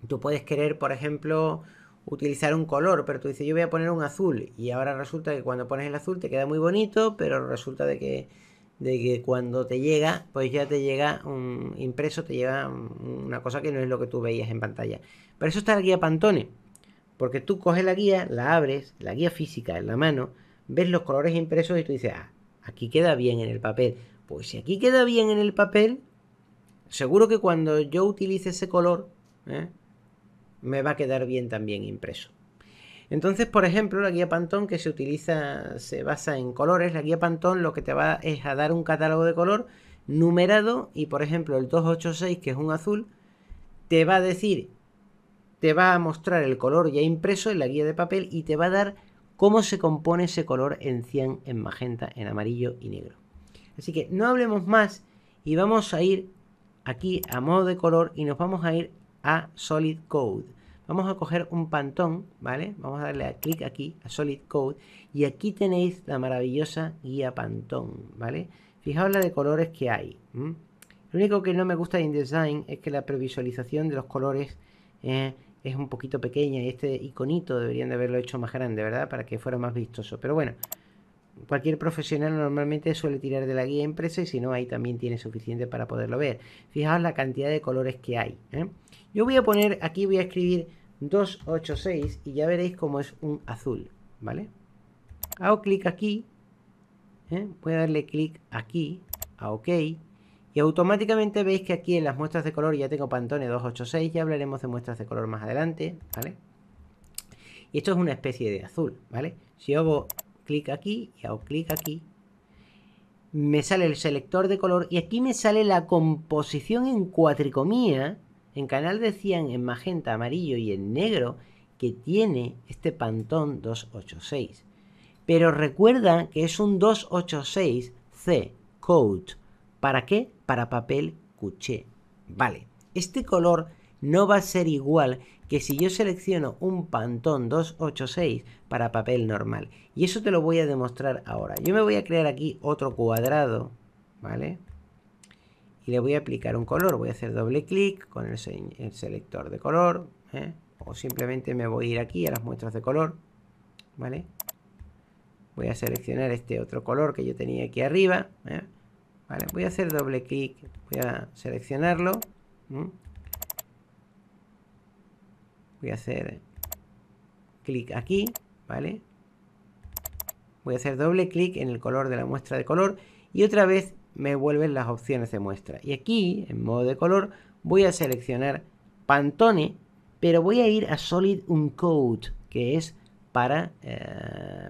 tú puedes querer, por ejemplo, utilizar un color, pero tú dices, yo voy a poner un azul. Y ahora resulta que cuando pones el azul te queda muy bonito, pero resulta de que cuando te llega, pues ya te llega un impreso, te llega una cosa que no es lo que tú veías en pantalla. Por eso está la guía Pantone, porque tú coges la guía, la abres, la guía física en la mano, ves los colores impresos y tú dices, aquí queda bien en el papel. Pues si aquí queda bien en el papel, seguro que cuando yo utilice ese color, me va a quedar bien también impreso. Entonces, por ejemplo, la guía Pantone que se basa en colores. La guía Pantone lo que te va es a dar un catálogo de color numerado y, por ejemplo, el 286, que es un azul, te va a decir, te va a mostrar el color ya impreso en la guía de papel y te va a dar cómo se compone ese color en cian, en magenta, en amarillo y negro. Así que no hablemos más y vamos a ir aquí a modo de color y nos vamos a ir a Solid Code. Vamos a coger un Pantone, ¿vale? Vamos a darle a clic aquí, a Solid Code, y aquí tenéis la maravillosa guía Pantone, ¿vale? Fijaos la de colores que hay. Lo único que no me gusta de InDesign es que la previsualización de los colores es un poquito pequeña y este iconito deberían de haberlo hecho más grande, ¿verdad? Para que fuera más vistoso. Pero bueno, cualquier profesional normalmente suele tirar de la guía impresa y si no, ahí también tiene suficiente para poderlo ver. Fijaos la cantidad de colores que hay. Yo voy a poner, aquí voy a escribir 286 y ya veréis cómo es un azul, ¿vale? Hago clic aquí, voy a darle clic aquí, a OK, y automáticamente veis que aquí en las muestras de color ya tengo Pantone 286, ya hablaremos de muestras de color más adelante, ¿vale? Y esto es una especie de azul, ¿vale? Si hago clic aquí y hago clic aquí, me sale el selector de color y aquí me sale la composición en cuatricomía, en canal de cian, en magenta, amarillo y en negro, que tiene este Pantone 286. Pero recuerda que es un 286C Code. ¿Para qué? Para papel cuché. Vale, este color no va a ser igual que si yo selecciono un Pantone 286 para papel normal. Y eso te lo voy a demostrar ahora. Yo me voy a crear aquí otro cuadrado, ¿vale? Y le voy a aplicar un color. Voy a hacer doble clic con el selector de color, o simplemente me voy a ir aquí a las muestras de color, ¿vale? Voy a seleccionar este otro color que yo tenía aquí arriba, ¿vale? Voy a hacer doble clic, voy a seleccionarlo. Voy a hacer clic aquí, ¿vale? Voy a hacer doble clic en el color de la muestra de color y otra vez me vuelven las opciones de muestra. Y aquí, en modo de color, voy a seleccionar Pantone, pero voy a ir a Solid Uncode, que es para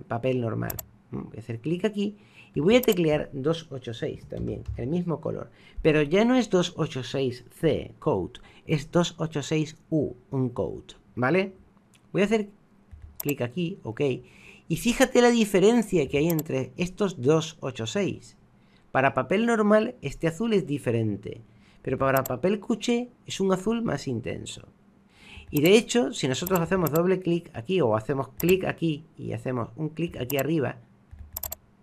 papel normal. Voy a hacer clic aquí y voy a teclear 286 también, el mismo color. Pero ya no es 286C Code, es 286U Uncode, ¿vale? Voy a hacer clic aquí, OK. Y fíjate la diferencia que hay entre estos 286. Para papel normal este azul es diferente, pero para papel cuché es un azul más intenso. Y de hecho, si nosotros hacemos doble clic aquí o hacemos clic aquí y hacemos un clic aquí arriba,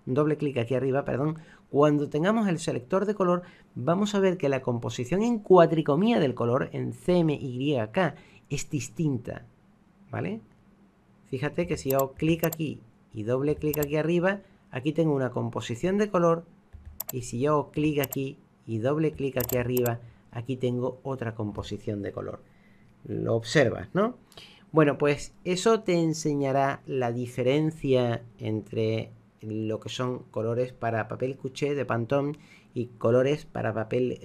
un doble clic aquí arriba, perdón, cuando tengamos el selector de color vamos a ver que la composición en cuatricomía del color, en CMYK, es distinta, ¿vale? Fíjate que si hago clic aquí y doble clic aquí arriba, aquí tengo una composición de color, y si yo hago clic aquí y doble clic aquí arriba, aquí tengo otra composición de color. Lo observas, ¿no? Bueno, pues eso te enseñará la diferencia entre lo que son colores para papel cuché de Pantone y colores para papel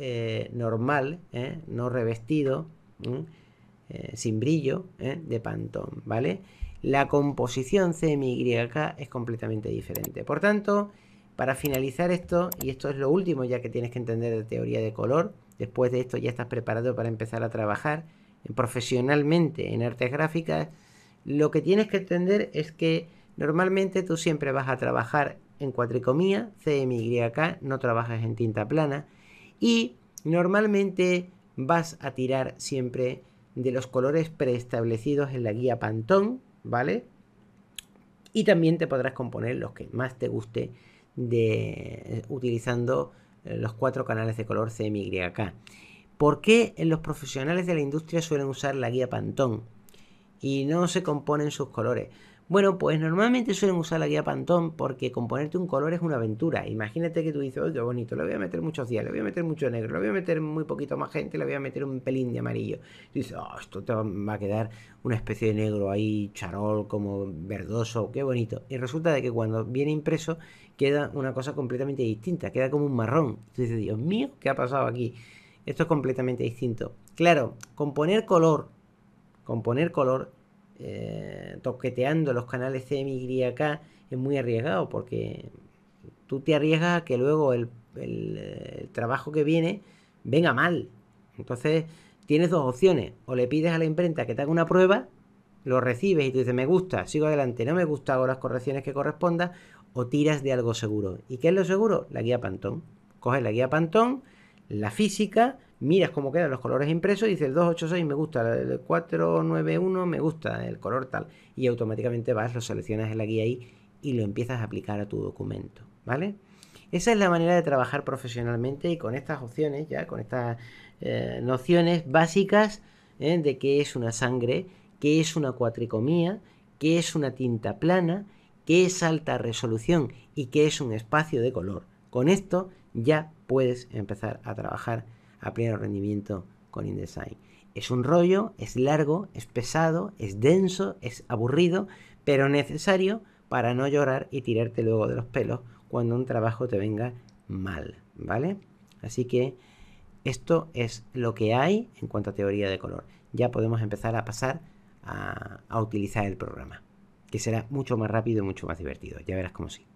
normal, no revestido, sin brillo, de Pantone, ¿vale? La composición CMYK es completamente diferente. Por tanto, para finalizar esto, y esto es lo último ya que tienes que entender de teoría de color, después de esto ya estás preparado para empezar a trabajar profesionalmente en artes gráficas, lo que tienes que entender es que normalmente tú siempre vas a trabajar en cuatricomía, CMYK, no trabajas en tinta plana, y normalmente vas a tirar siempre de los colores preestablecidos en la guía Pantone, ¿vale? Y también te podrás componer los que más te guste utilizando los 4 canales de color CMYK. ¿Por qué los profesionales de la industria suelen usar la guía Pantone y no se componen sus colores? Bueno, pues normalmente suelen usar la guía Pantone porque componerte un color es una aventura. Imagínate que tú dices, oye, qué bonito, le voy a meter muchos días, le voy a meter mucho negro, le voy a meter muy poquito magenta, le voy a meter un pelín de amarillo. Y dices, oh, esto te va a quedar una especie de negro ahí, charol, como verdoso, qué bonito. Y resulta de que cuando viene impreso queda una cosa completamente distinta, queda como un marrón. Y tú dices, Dios mío, ¿qué ha pasado aquí? Esto es completamente distinto. Claro, componer color, toqueteando los canales CMYK es muy arriesgado, porque tú te arriesgas a que luego el trabajo que viene venga mal. Entonces tienes dos opciones: o le pides a la imprenta que te haga una prueba, lo recibes y tú dices me gusta, sigo adelante, no me gusta, hago las correcciones que corresponda, o tiras de algo seguro. ¿Y qué es lo seguro? La guía Pantone. Coges la guía Pantone, la física, miras cómo quedan los colores impresos y dices el 286 me gusta, el 491 me gusta, el color tal, y automáticamente vas, lo seleccionas en la guía ahí y lo empiezas a aplicar a tu documento, ¿vale? Esa es la manera de trabajar profesionalmente, y con estas opciones, ya con estas nociones básicas de qué es una sangre, qué es una cuatricomía, qué es una tinta plana, qué es alta resolución y qué es un espacio de color. Con esto ya puedes empezar a trabajar a pleno rendimiento con InDesign. Es un rollo, es largo, es pesado, es denso, es aburrido, pero necesario para no llorar y tirarte luego de los pelos cuando un trabajo te venga mal, ¿vale? Así que esto es lo que hay en cuanto a teoría de color. Ya podemos empezar a pasar a utilizar el programa, que será mucho más rápido y mucho más divertido. Ya verás cómo sí.